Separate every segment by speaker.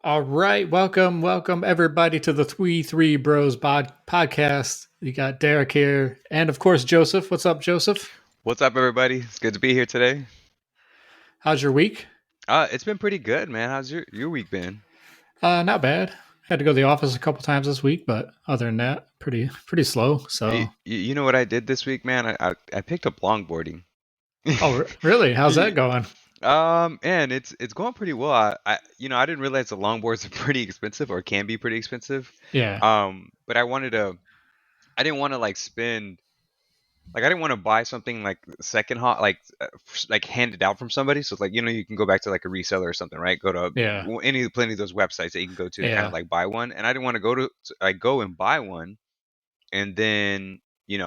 Speaker 1: All right, welcome everybody to the Three Bros podcast. You got Derek here, and of course Joseph. What's up, Joseph?
Speaker 2: What's up, everybody? It's good to be here today.
Speaker 1: How's your week?
Speaker 2: It's been pretty good, man. How's your week been?
Speaker 1: Not bad. Had to go to the office a couple times this week, but other than that, pretty slow.
Speaker 2: You,
Speaker 1: So,
Speaker 2: you know what I did this week, man? I picked up longboarding.
Speaker 1: oh really? How's that going?
Speaker 2: And it's going pretty well. I didn't realize the longboards are pretty expensive or can be pretty expensive.
Speaker 1: Yeah,
Speaker 2: But I didn't want to like spend. Like I didn't want to buy something like second hot, like handed out from somebody. So it's like you can go back to like a reseller or something, right? Go to
Speaker 1: yeah,
Speaker 2: plenty of those websites that you can go to kind
Speaker 1: yeah,
Speaker 2: of like buy one. And I didn't want to go and buy one, and then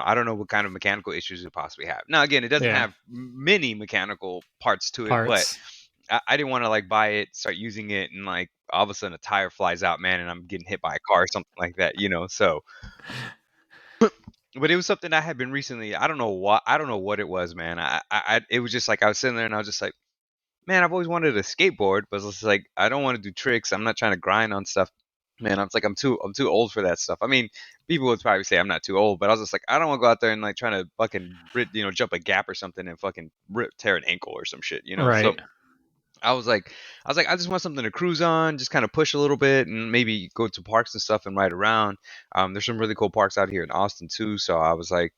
Speaker 2: I don't know what kind of mechanical issues it possibly have. Now again, it doesn't
Speaker 1: yeah.
Speaker 2: have many mechanical parts to it, but
Speaker 1: Parts.
Speaker 2: I didn't want to like buy it, start using it, and like all of a sudden a tire flies out, man, and I'm getting hit by a car or something like that. So but it was something I had been recently. I don't know what it was, man. It was just like I was sitting there and I was just like, man, I've always wanted a skateboard, but it's just like I don't want to do tricks. I'm not trying to grind on stuff, man. I was like, I'm too old for that stuff. I mean, people would probably say I'm not too old, but I was just like, I don't want to go out there and like trying to fucking jump a gap or something and fucking tear an ankle or some shit. So
Speaker 1: Right.
Speaker 2: I just want something to cruise on, just kind of push a little bit, and maybe go to parks and stuff and ride around. There's some really cool parks out here in Austin too. So I was like,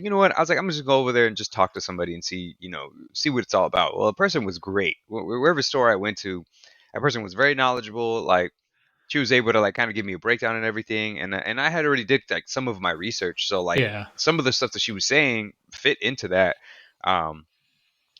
Speaker 2: you know what? I was like, I'm just gonna go over there and just talk to somebody and see what it's all about. Well, the person was great. Wherever store I went to, that person was very knowledgeable. Like she was able to like kind of give me a breakdown and everything, and I had already did like some of my research. So like
Speaker 1: Yeah.
Speaker 2: some of the stuff that she was saying fit into that. Um,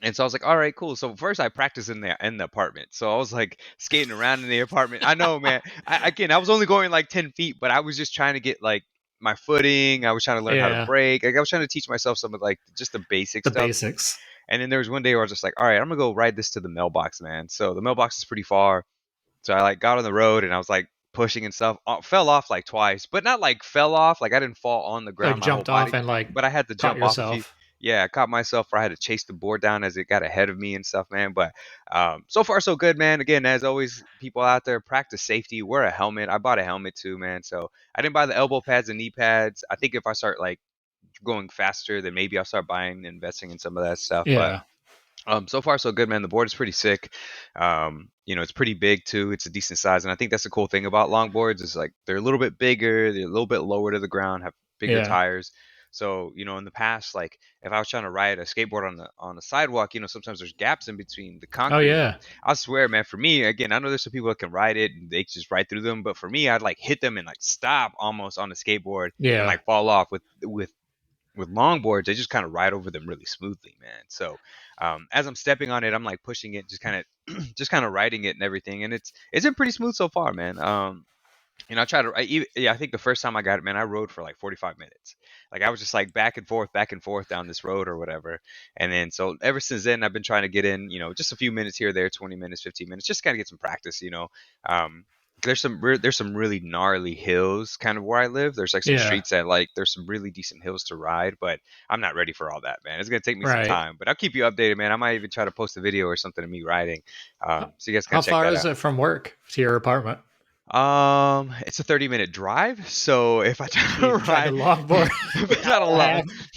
Speaker 2: and so I was like, all right, cool. So first I practiced in the apartment. So I was like skating around in the apartment. I know, man. I was only going like 10 feet, but I was just trying to get like my footing. I was trying to learn how to
Speaker 1: Yeah.
Speaker 2: brake. Like I was trying to teach myself some of like just the basic
Speaker 1: The
Speaker 2: stuff.
Speaker 1: basics.
Speaker 2: And then there was one day where I was just like, all right, I'm gonna go ride this to the mailbox, man. So the mailbox is pretty far. So I like got on the road and I was like pushing and stuff. Fell off like twice, but not like fell off. Like I didn't fall on the
Speaker 1: Like
Speaker 2: ground my whole
Speaker 1: jumped off
Speaker 2: body,
Speaker 1: and like
Speaker 2: but I had to
Speaker 1: caught
Speaker 2: jump off a few.
Speaker 1: yourself.
Speaker 2: Yeah, I caught myself where I had to chase the board down as it got ahead of me and stuff, man. But so far so good, man. Again, as always, people out there practice safety. Wear a helmet. I bought a helmet too, man. So I didn't buy the elbow pads and knee pads. I think if I start like going faster, then maybe I'll start buying and investing in some of that stuff. But
Speaker 1: Yeah.
Speaker 2: so far so good, man. The board is pretty sick. It's pretty big too. It's a decent size, and I think that's the cool thing about longboards is like they're a little bit bigger, they're a little bit lower to the ground, have bigger
Speaker 1: Yeah.
Speaker 2: tires. So in the past, like if I was trying to ride a skateboard on the sidewalk, sometimes there's gaps in between the
Speaker 1: Oh
Speaker 2: concrete.
Speaker 1: yeah.
Speaker 2: I swear, man, for me, again, I know there's some people that can ride it and they just ride through them, but for me, I'd like hit them and like stop almost on the skateboard and
Speaker 1: Yeah.
Speaker 2: like fall off with longboards. They just kind of ride over them really smoothly, man. So as I'm stepping on it, I'm like pushing it, just kind of just kind of riding it and everything, and it's been pretty smooth so far, man. I try to I think the first time I got it, man, I rode for like 45 minutes. Like I was just like back and forth down this road or whatever. And then so ever since then I've been trying to get in, just a few minutes here or there, 20 minutes, 15 minutes, just kind of get some practice. um there's some really gnarly hills kind of where I live. There's like some
Speaker 1: Yeah.
Speaker 2: streets that like there's some really decent hills to ride, but I'm not ready for all that, man. It's gonna take me some
Speaker 1: Right.
Speaker 2: time, but I'll keep you updated, man. I might even try to post a video or something of me riding,
Speaker 1: How
Speaker 2: so you guys can
Speaker 1: how
Speaker 2: check
Speaker 1: far
Speaker 2: that
Speaker 1: is
Speaker 2: out.
Speaker 1: it from work to your apartment?
Speaker 2: It's a 30-minute drive, so if I try to
Speaker 1: You tried to
Speaker 2: ride,
Speaker 1: longboard
Speaker 2: if I
Speaker 1: an
Speaker 2: try to
Speaker 1: hour and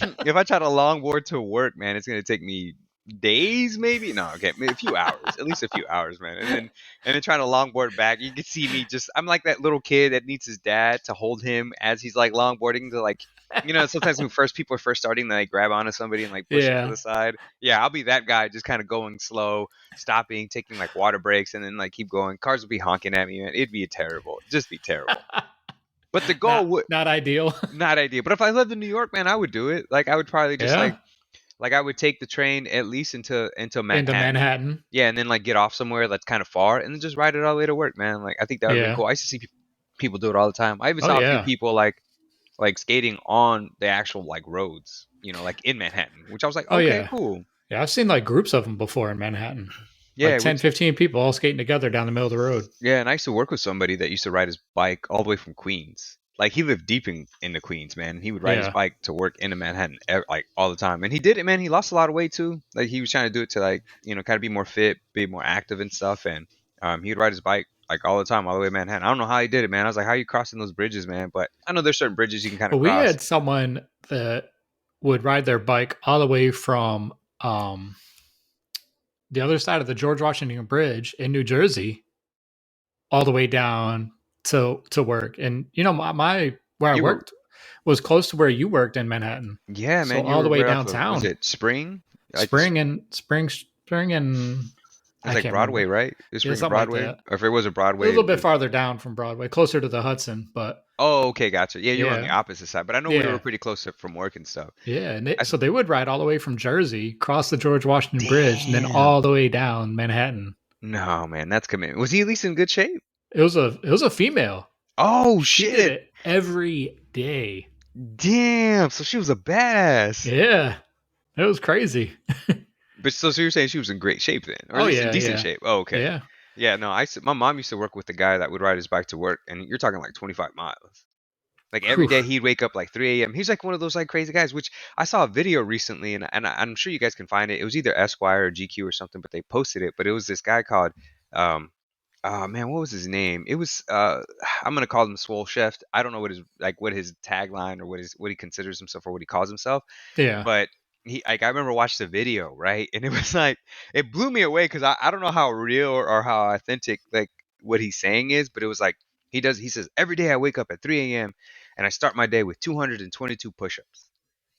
Speaker 1: a half.
Speaker 2: if I try to longboard to work, man, it's gonna take me days, maybe. No, okay, maybe a few hours, at least a few hours, man. And then trying to longboard back, you can see me just. I'm like that little kid that needs his dad to hold him as he's like longboarding to like. Sometimes when people are first starting, they like grab onto somebody and like push them to
Speaker 1: Yeah.
Speaker 2: the side. Yeah, I'll be that guy, just kind of going slow, stopping, taking like water breaks, and then like keep going. Cars would be honking at me, man. It'd be terrible, just be terrible. But the goal
Speaker 1: not
Speaker 2: would
Speaker 1: not ideal.
Speaker 2: not ideal. But if I lived in New York, man, I would do it. Like I would probably just
Speaker 1: Yeah.
Speaker 2: like I would take the train at least into
Speaker 1: Into
Speaker 2: Manhattan.
Speaker 1: Manhattan.
Speaker 2: Yeah, and then like get off somewhere that's kind of far, and then just ride it all the way to work, man. Like I think that would be really
Speaker 1: Yeah.
Speaker 2: cool. I used to see people do it all the time. I even
Speaker 1: Oh
Speaker 2: saw a few
Speaker 1: yeah.
Speaker 2: people like skating on the actual like roads, like in Manhattan, which I was like,
Speaker 1: Oh
Speaker 2: okay,
Speaker 1: yeah.
Speaker 2: cool.
Speaker 1: Yeah, I've seen like groups of them before in Manhattan. Like
Speaker 2: Yeah,
Speaker 1: 10,
Speaker 2: which
Speaker 1: 15 people all skating together down the middle of the road.
Speaker 2: yeah, and I used to work with somebody that used to ride his bike all the way from Queens. like he lived deep in the Queens, man. He would ride his
Speaker 1: Yeah.
Speaker 2: bike to work into Manhattan like all the time, and he did it, man. He lost a lot of weight too. Like he was trying to do it to like kind of be more fit, be more active and stuff. And he would ride his bike like all the time, all the way to Manhattan. I don't know how he did it, man. I was like, how are you crossing those bridges, man? But I know there's certain bridges you can kind of
Speaker 1: Well, we
Speaker 2: cross.
Speaker 1: had someone that would ride their bike all the way from the other side of the George Washington Bridge in New Jersey all the way down to work. And my where I
Speaker 2: You were,
Speaker 1: worked was close to where you worked in Manhattan.
Speaker 2: yeah,
Speaker 1: So
Speaker 2: man. You
Speaker 1: all the
Speaker 2: were
Speaker 1: way
Speaker 2: right off of, was
Speaker 1: downtown.
Speaker 2: it Spring? Like
Speaker 1: Spring and
Speaker 2: it's
Speaker 1: I
Speaker 2: like
Speaker 1: can't
Speaker 2: Broadway,
Speaker 1: remember.
Speaker 2: right? Is
Speaker 1: Yeah,
Speaker 2: Spring and
Speaker 1: something like
Speaker 2: Broadway,
Speaker 1: that.
Speaker 2: or if it was a
Speaker 1: A
Speaker 2: Broadway,
Speaker 1: little bit farther down from Broadway, closer to the Hudson, but
Speaker 2: oh, okay, gotcha. Yeah, you were on the
Speaker 1: yeah.
Speaker 2: opposite side, but I know we were
Speaker 1: Yeah.
Speaker 2: pretty close from work and stuff.
Speaker 1: Yeah, and
Speaker 2: I,
Speaker 1: so they would ride all the way from Jersey, cross the George Washington Bridge, and then
Speaker 2: damn.
Speaker 1: all the way down Manhattan.
Speaker 2: No, man, that's commitment. Was he at least in good shape?
Speaker 1: It was a female.
Speaker 2: Oh
Speaker 1: She did
Speaker 2: shit!
Speaker 1: it every day.
Speaker 2: Damn. So she was a badass.
Speaker 1: Yeah, it was crazy.
Speaker 2: But so you're saying she was in great shape then, or at
Speaker 1: Oh
Speaker 2: least in
Speaker 1: yeah,
Speaker 2: decent
Speaker 1: yeah,
Speaker 2: shape? Oh, okay.
Speaker 1: yeah.
Speaker 2: Yeah, no. My mom used to work with the guy that would ride his bike to work, and you're talking like 25 miles. Like every
Speaker 1: Whew.
Speaker 2: day he'd wake up like 3 a.m. He's like one of those like crazy guys. Which I saw a video recently, and I'm sure you guys can find it. It was either Esquire or GQ or something, but they posted it. But it was this guy called um, oh man, what was his name? It was I'm gonna call him Swole Chef. I don't know what his tagline or what he considers himself or what he calls himself,
Speaker 1: Yeah,
Speaker 2: but he like I remember watching the video, right? And it was like it blew me away because I don't know how real or how authentic like what he's saying is, but it was like he says every day I wake up at 3 a.m. and I start my day with 222 push-ups,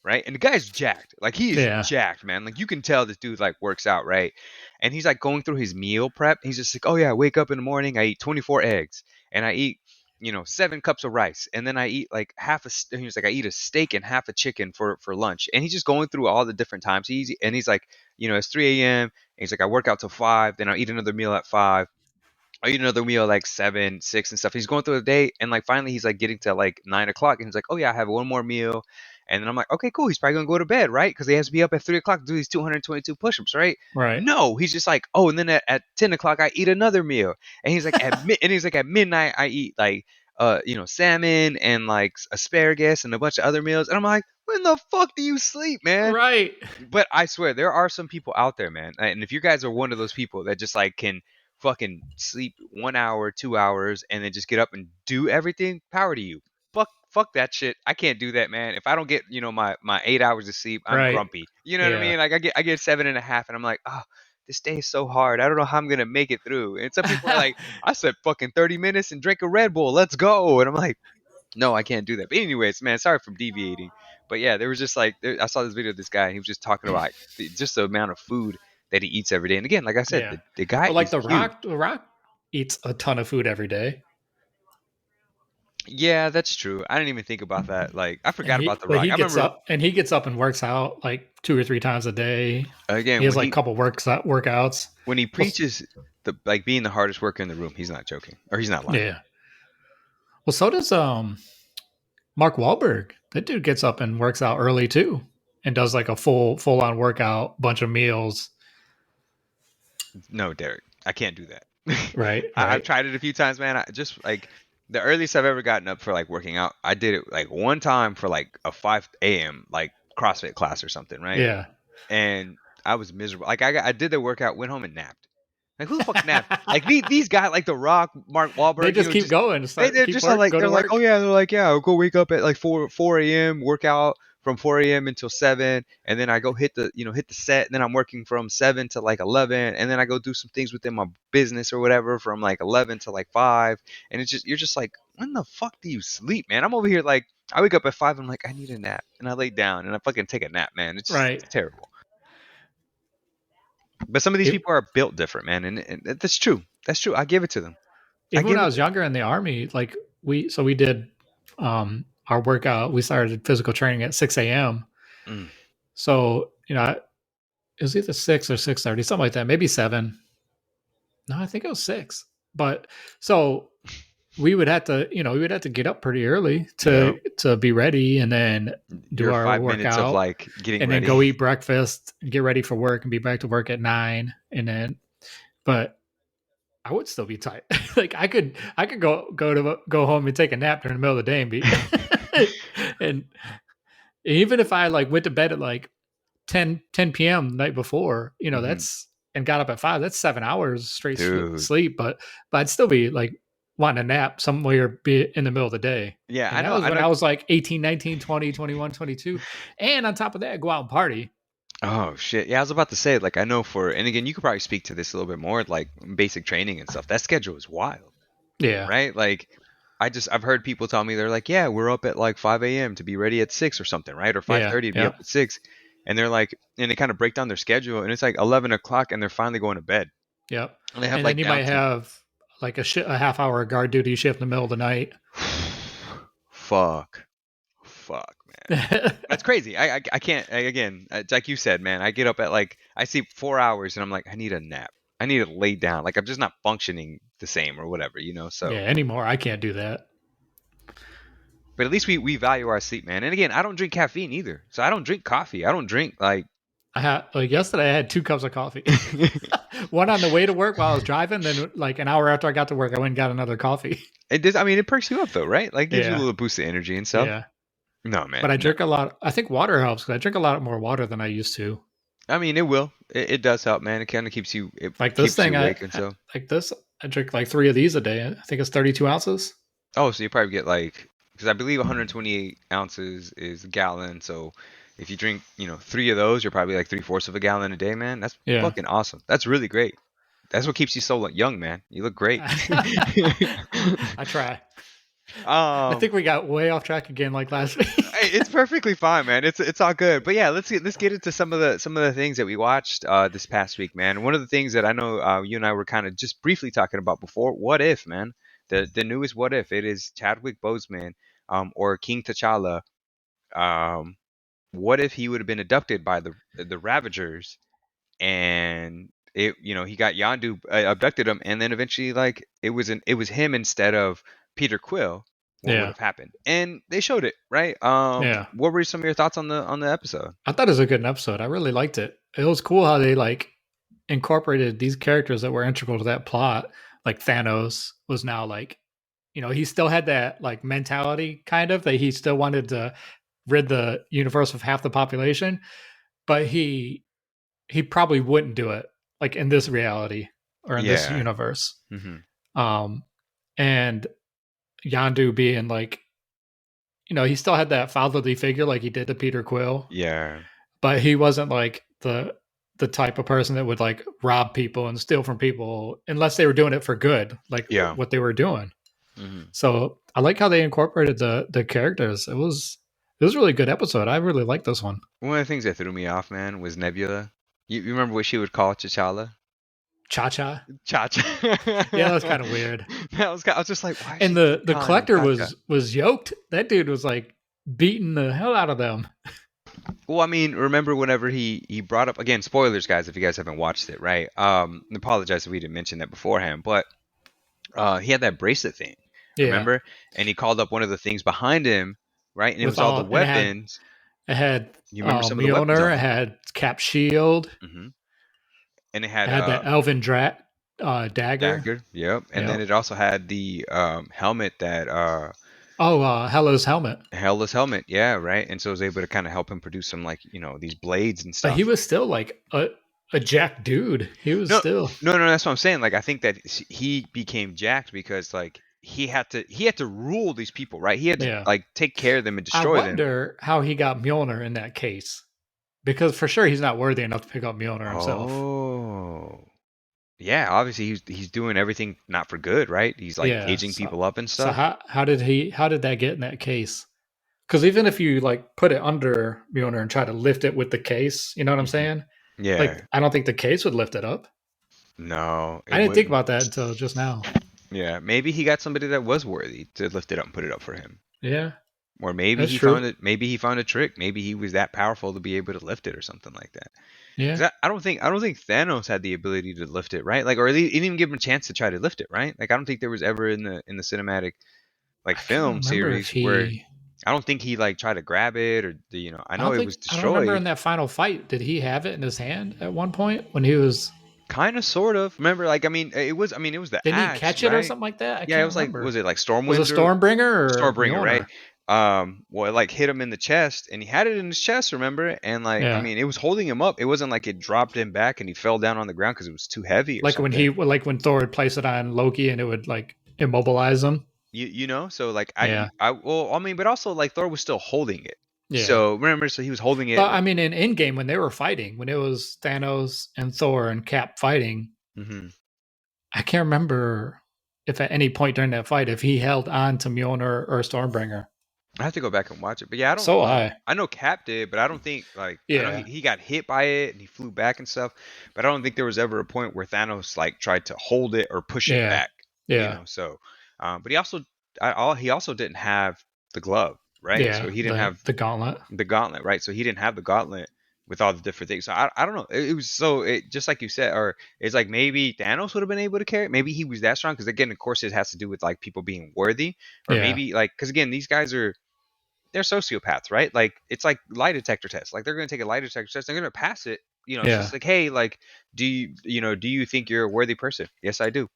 Speaker 2: right? And the guy's jacked. Like he is
Speaker 1: yeah,
Speaker 2: jacked, man. Like you can tell this dude like works out, right? And he's like going through his meal prep. He's just like, oh yeah, I wake up in the morning, I eat 24 eggs, and I eat 7 cups of rice, and then I eat like he was like I eat a steak and half a chicken for lunch. And he's just going through all the different times. He's like, it's 3 a.m. and he's like I work out till 5, then I'll eat another meal at 5. I eat another meal like 7, 6 and stuff. He's going through the day, and like finally he's like getting to like 9 o'clock, and he's like, oh yeah, I have one more meal. And then I'm like, okay, cool. He's probably gonna go to bed, right? Because he has to be up at 3 o'clock to do these 222 push-ups, right?
Speaker 1: right,
Speaker 2: No, he's just like, oh, and then at 10 o'clock I eat another meal, and he's like at midnight I eat like salmon and like asparagus and a bunch of other meals, and I'm like, when the fuck do you sleep, man?
Speaker 1: right.
Speaker 2: But I swear there are some people out there, man. And if you guys are one of those people that just like can fucking sleep 1 hour, 2 hours, and then just get up and do everything, power to you. Fuck that shit. I can't do that, man. If I don't get my 8 hours of sleep, I'm
Speaker 1: Right.
Speaker 2: grumpy. You know what I
Speaker 1: Yeah.
Speaker 2: mean? Like I get 7.5, and I'm like, oh, this day is so hard. I don't know how I'm gonna make it through. And some people are like, I slept fucking 30 minutes and drank a Red Bull. Let's go. And I'm like, no, I can't do that. But anyways, man, sorry for deviating. But yeah, there was just like I saw this video of this guy, and he was just talking about just the amount of food that he eats every day. And again, like I said,
Speaker 1: Yeah.
Speaker 2: the guy
Speaker 1: But like
Speaker 2: is huge.
Speaker 1: The Rock eats a ton of food every day.
Speaker 2: Yeah, that's true. I didn't even think about that. Like I
Speaker 1: And
Speaker 2: forgot about The Rock.
Speaker 1: he
Speaker 2: I
Speaker 1: gets
Speaker 2: remember
Speaker 1: up and works out like 2 or 3 times a day. He
Speaker 2: again
Speaker 1: has like a couple workouts.
Speaker 2: when he
Speaker 1: Well,
Speaker 2: preaches the like being the hardest worker in the room, he's not joking or he's not lying.
Speaker 1: yeah. Well, so does Mark Wahlberg. That dude gets up and works out early too, and does like a full on workout, bunch of meals.
Speaker 2: No, Derek, I can't do that.
Speaker 1: Right,
Speaker 2: I've
Speaker 1: right.
Speaker 2: tried it a few times, man. I just like the earliest I've ever gotten up for like working out. I did it like one time for like a 5 a.m. like CrossFit class or something, right?
Speaker 1: Yeah.
Speaker 2: And I was miserable. Like I did the workout, went home and napped. Like who the fuck napped? Like these guys, like The Rock, Mark
Speaker 1: They
Speaker 2: Wahlberg,
Speaker 1: just keep
Speaker 2: just
Speaker 1: going.
Speaker 2: they're
Speaker 1: Keep
Speaker 2: just all
Speaker 1: work.
Speaker 2: like
Speaker 1: Go to
Speaker 2: oh
Speaker 1: work.
Speaker 2: yeah, they're like yeah, I'll go wake up at like 4 a.m. work out from 4 a.m. until 7, and then I go hit the set, and then I'm working from 7 to like 11, and then I go do some things within my business or whatever from like 11 to like 5, and it's just you're just like when the fuck do you sleep, man? I'm over here like I wake up at 5, I'm like I need a nap, and I lay down and I fucking take a nap, man.
Speaker 1: Right.
Speaker 2: It's terrible. But some of these
Speaker 1: It,
Speaker 2: people are built different, man, and that's true. That's true. I give it to them. I
Speaker 1: even when
Speaker 2: give
Speaker 1: I
Speaker 2: it
Speaker 1: was
Speaker 2: to them.
Speaker 1: younger in the army, like we did our workout. We started physical training at 6 a.m.
Speaker 2: Mm.
Speaker 1: So it was either 6 or 6:30, something like that. Maybe 7. No, I think it was 6. But so we would have to get up pretty early
Speaker 2: Yep.
Speaker 1: to be ready, and then do
Speaker 2: Your
Speaker 1: our
Speaker 2: 5 minutes of
Speaker 1: workout,
Speaker 2: like getting
Speaker 1: and then
Speaker 2: ready.
Speaker 1: go eat breakfast and get ready for work and be back to work at 9. And then, but I would still be tight. Like I could go home and take a nap during the middle of the day and be and even if I like went to bed at like 10 p.m. the night before,
Speaker 2: Mhm.
Speaker 1: that's and got up at 5, that's 7 hours straight
Speaker 2: Dude.
Speaker 1: sleep, but I'd still be like wanting a nap somewhere be in the middle of the day.
Speaker 2: Yeah,
Speaker 1: And
Speaker 2: I
Speaker 1: that
Speaker 2: know,
Speaker 1: was
Speaker 2: I
Speaker 1: when
Speaker 2: know.
Speaker 1: I was like 18, 19, 20, 21, 22. And on top of that, go out and party.
Speaker 2: Oh shit. Yeah, I was about to say, like, I know and again, you could probably speak to this a little bit more, like basic training and stuff. That schedule is wild,
Speaker 1: Yeah.
Speaker 2: right? Like, I've heard people tell me they're like, yeah, we're up at like 5 a.m. to be ready at 6 or something, right? Or
Speaker 1: Yeah.
Speaker 2: 5:30 to be up
Speaker 1: Yep.
Speaker 2: at 6. And they're like, and they kind of break down their schedule, and it's like 11 o'clock, and they're finally going to bed,
Speaker 1: Yep.
Speaker 2: and they have
Speaker 1: And then
Speaker 2: like
Speaker 1: you might
Speaker 2: downtime.
Speaker 1: have like a half hour guard duty shift in the middle of the night.
Speaker 2: Fuck, fuck, man. That's crazy. I can't. Again, it's like you said, man. I get up at like I sleep 4 hours, and I'm like, I need a nap. I need to lay down. Like I'm just not functioning the same or whatever, you know.
Speaker 1: Yeah,
Speaker 2: So,
Speaker 1: anymore. I can't do that.
Speaker 2: but at least we value our sleep, man. And again, I don't drink caffeine either, so I don't drink coffee. I don't drink like.
Speaker 1: I had like yesterday. I had 2 cups of coffee. One on the way to work while I was driving. Then like an hour after I got to work, I went and got another coffee.
Speaker 2: It does. I mean, it perks you up though, right? Like gives you a
Speaker 1: Yeah,
Speaker 2: little boost of energy and stuff.
Speaker 1: yeah.
Speaker 2: No, man.
Speaker 1: But I
Speaker 2: No.
Speaker 1: drink a lot. I think water helps because I drink a lot more water than I used to.
Speaker 2: I mean, it will. It does help, man. It kind of keeps you. It
Speaker 1: Like this
Speaker 2: keeps
Speaker 1: thing,
Speaker 2: you awake and so.
Speaker 1: like this. I drink like 3 of these a day. I think it's 32 ounces.
Speaker 2: Oh, so you probably get like, because I believe 128 ounces is a gallon. So if you drink, 3 of those, you're probably like 3/4 of a gallon a day, man. That's
Speaker 1: Yeah.
Speaker 2: fucking awesome. That's really great. That's what keeps you so young, man. You look great.
Speaker 1: I try. I
Speaker 2: um,
Speaker 1: think we got way off track again, like last week.
Speaker 2: it's perfectly fine, man. It's all good. But yeah, let's get into some of the things that we watched this past week, man. One of the things that I know you and I were kind of just briefly talking about before, what if, man? The newest what if, it is Chadwick Boseman, or King T'Challa. Um, what if he would have been abducted by the Ravagers, and he got Yondu, abducted him, and then eventually like it was him instead of Peter Quill. What would
Speaker 1: Yeah,
Speaker 2: have happened? And they showed it, right?
Speaker 1: yeah.
Speaker 2: What were some of your thoughts on the episode?
Speaker 1: I thought it was a good episode. I really liked it. It was cool how they like incorporated these characters that were integral to that plot. Like Thanos was now like, he still had that like mentality kind of that he still wanted to rid the universe of half the population, but he probably wouldn't do it like in this reality or in this
Speaker 2: Yeah.
Speaker 1: universe.
Speaker 2: Hmm.
Speaker 1: Um, and Yandu being like, he still had that fatherly figure like he did to Peter Quill,
Speaker 2: Yeah.
Speaker 1: but he wasn't like the type of person that would like rob people and steal from people unless they were doing it for good, like
Speaker 2: Yeah.
Speaker 1: what they were doing.
Speaker 2: Hmm.
Speaker 1: So I like how they incorporated the characters. It was a really good episode. I really like this one.
Speaker 2: One of the things that threw me off, man, was Nebula. You remember what she would call T'Challa?
Speaker 1: Cha Cha.
Speaker 2: Cha-cha.
Speaker 1: Yeah, that was kind of weird.
Speaker 2: I was just like, why is
Speaker 1: And
Speaker 2: she
Speaker 1: the
Speaker 2: calling him
Speaker 1: collector
Speaker 2: Cha-cha?
Speaker 1: was yoked. That dude was like beating the hell out of them.
Speaker 2: Well, I mean, remember whenever he brought up, again, spoilers, guys, if you guys haven't watched it, right? I apologize if we didn't mention that beforehand, but he had that bracelet thing,
Speaker 1: Yeah.
Speaker 2: remember? And he called up one of the things behind him, right? And it was all the
Speaker 1: And
Speaker 2: weapons.
Speaker 1: it had
Speaker 2: You remember some of the weapons
Speaker 1: Mjolnir,
Speaker 2: on
Speaker 1: it
Speaker 2: it?
Speaker 1: had Cap Shield,
Speaker 2: Hmm. And it
Speaker 1: it
Speaker 2: had
Speaker 1: had that Elven dagger.
Speaker 2: dagger, yep. And then
Speaker 1: Yep.
Speaker 2: it also had the helmet that
Speaker 1: Oh, Hello's helmet.
Speaker 2: Hell's helmet, yeah, right. And so it was able to kind of help him produce some, like, these blades and
Speaker 1: But he
Speaker 2: stuff.
Speaker 1: was still like a jack dude. He was
Speaker 2: No,
Speaker 1: still.
Speaker 2: no, no. That's what I'm saying. Like, I think that he became jacked because like he had to rule these people, right? He had to
Speaker 1: Yeah.
Speaker 2: like take care of them and
Speaker 1: I
Speaker 2: destroy them.
Speaker 1: wonder how he got Mjolnir in that case. Because for sure he's not worthy enough to pick up Mjolnir himself.
Speaker 2: Oh, yeah. Obviously, he's doing everything not for good, right? He's like
Speaker 1: Yeah.
Speaker 2: caging people up and
Speaker 1: So
Speaker 2: stuff.
Speaker 1: how did that get in that case? Because even if you like put it under Mjolnir and try to lift it with the case, you know what I'm
Speaker 2: Mhm.
Speaker 1: saying?
Speaker 2: Yeah.
Speaker 1: Like I don't think the case would lift it up.
Speaker 2: No,
Speaker 1: I
Speaker 2: it
Speaker 1: didn't think
Speaker 2: wouldn't.
Speaker 1: about that until just now.
Speaker 2: Yeah, maybe he got somebody that was worthy to lift it up and put it up for him.
Speaker 1: Yeah,
Speaker 2: Or maybe
Speaker 1: that's
Speaker 2: he
Speaker 1: true.
Speaker 2: found it. Maybe he found a trick. Maybe he was that powerful to be able to lift it or something like that.
Speaker 1: Yeah,
Speaker 2: Because I don't think Thanos had the ability to lift it, right? Like, or he didn't even give him a chance to try to lift it, right? Like, I don't think there was ever in the cinematic like
Speaker 1: I can't
Speaker 2: film
Speaker 1: remember if
Speaker 2: series where
Speaker 1: he.
Speaker 2: I don't think he like tried to grab it or I know it was
Speaker 1: I don't remember in
Speaker 2: destroyed.
Speaker 1: that final fight. Did he have it in his hand at one point when he was?
Speaker 2: Kind of, sort of. Remember, like, I mean, it was the
Speaker 1: Didn't he
Speaker 2: axe,
Speaker 1: catch it or
Speaker 2: right?
Speaker 1: something like that? I
Speaker 2: Yeah, it
Speaker 1: can't
Speaker 2: was like,
Speaker 1: remember.
Speaker 2: was it like
Speaker 1: Was it
Speaker 2: Stormwind or
Speaker 1: Stormbringer or
Speaker 2: Stormbringer, right?
Speaker 1: Mjolnir?
Speaker 2: Well, it like hit him in the chest, and he had it in his chest, remember? And like, I
Speaker 1: Yeah.
Speaker 2: mean, it was holding him up. It wasn't like it dropped him back and he fell down on the ground because it was too heavy or something.
Speaker 1: Like when Thor would place it on Loki and it would like immobilize him.
Speaker 2: You know, so like
Speaker 1: Yeah.
Speaker 2: well, I mean, but also like Thor was still holding it.
Speaker 1: Yeah.
Speaker 2: So remember, so he was holding it.
Speaker 1: But I mean, in game when they were fighting, when it was Thanos and Thor and Cap fighting,
Speaker 2: Hmm.
Speaker 1: I can't remember if at any point during that fight if he held on to Mjolnir or Stormbringer.
Speaker 2: I have to go back and watch it, but yeah, I don't.
Speaker 1: So I.
Speaker 2: I know Cap did, but I don't think like I know
Speaker 1: Yeah.
Speaker 2: he got hit by it and he flew back and stuff, but I don't think there was ever a point where Thanos like tried to hold it or push it
Speaker 1: Yeah.
Speaker 2: back. You
Speaker 1: Yeah.
Speaker 2: know, so but he also didn't have the glove, right? So
Speaker 1: Yeah.
Speaker 2: he didn't have
Speaker 1: The gauntlet.
Speaker 2: the gauntlet, right? So he didn't have the gauntlet with all the different things. So I don't know. It was so it just like you said, or it's like maybe Thanos would have been able to carry it. Maybe he was that strong because again, of course, it has to do with like people being worthy, or
Speaker 1: Yeah.
Speaker 2: maybe like because again, these guys are they're sociopaths, right? Like it's like lie detector tests. Like they're going to take a lie detector test. They're going to pass it. You know, it's
Speaker 1: Yeah.
Speaker 2: just like, hey, like, do you think you're a worthy person? Yes, I do.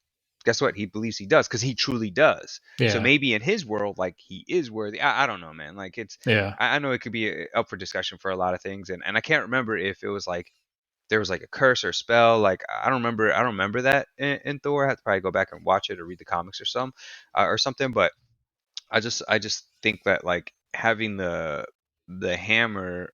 Speaker 2: Guess what? He believes he does because he truly does. So
Speaker 1: Yeah.
Speaker 2: maybe in his world, like he is worthy. I don't know, man. Like it's,
Speaker 1: Yeah.
Speaker 2: I know it could be up for discussion for a lot of things, and I can't remember if it was like there was like a curse or spell. Like I don't remember. I don't remember that in Thor. I have to probably go back and watch it or read the comics or something. But I just think that like having the hammer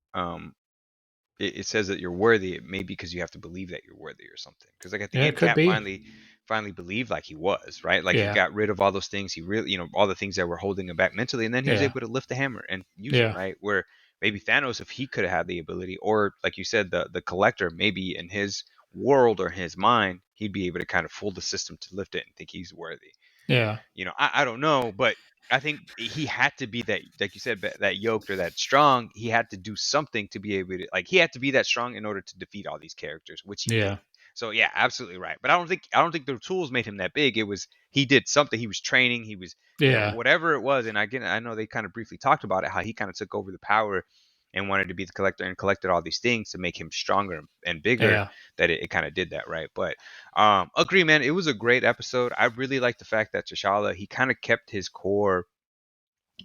Speaker 2: it says that you're worthy. It may be because you have to believe that you're worthy or something. Because like at the
Speaker 1: Yeah. It
Speaker 2: end,
Speaker 1: could
Speaker 2: Cap
Speaker 1: be.
Speaker 2: finally believed like he was right. Like he
Speaker 1: Yeah.
Speaker 2: got rid of all those things. He really all the things that were holding him back mentally, and then he was
Speaker 1: Yeah.
Speaker 2: able to lift the hammer and use it
Speaker 1: Yeah.
Speaker 2: right. Where maybe Thanos, if he could have had the ability, or like you said, the collector, maybe in his world or his mind, he'd be able to kind of fool the system to lift it and think he's worthy.
Speaker 1: Yeah.
Speaker 2: I don't know, but I think he had to be that, like you said, that yoked or that strong. He had to do something to be able to, like, he had to be that strong in order to defeat all these characters, which he did.
Speaker 1: Yeah.
Speaker 2: So yeah, absolutely right. But I don't think the tools made him that big. It was he did something. He was training. He was,
Speaker 1: Yeah.
Speaker 2: whatever it was. And again, I know they kind of briefly talked about it, how he kind of took over the power and wanted to be the collector and collected all these things to make him stronger and bigger.
Speaker 1: Yeah.
Speaker 2: That it kind of did that, right? But agree, man. It was a great episode. I really like the fact that T'Challa, he kind of kept his core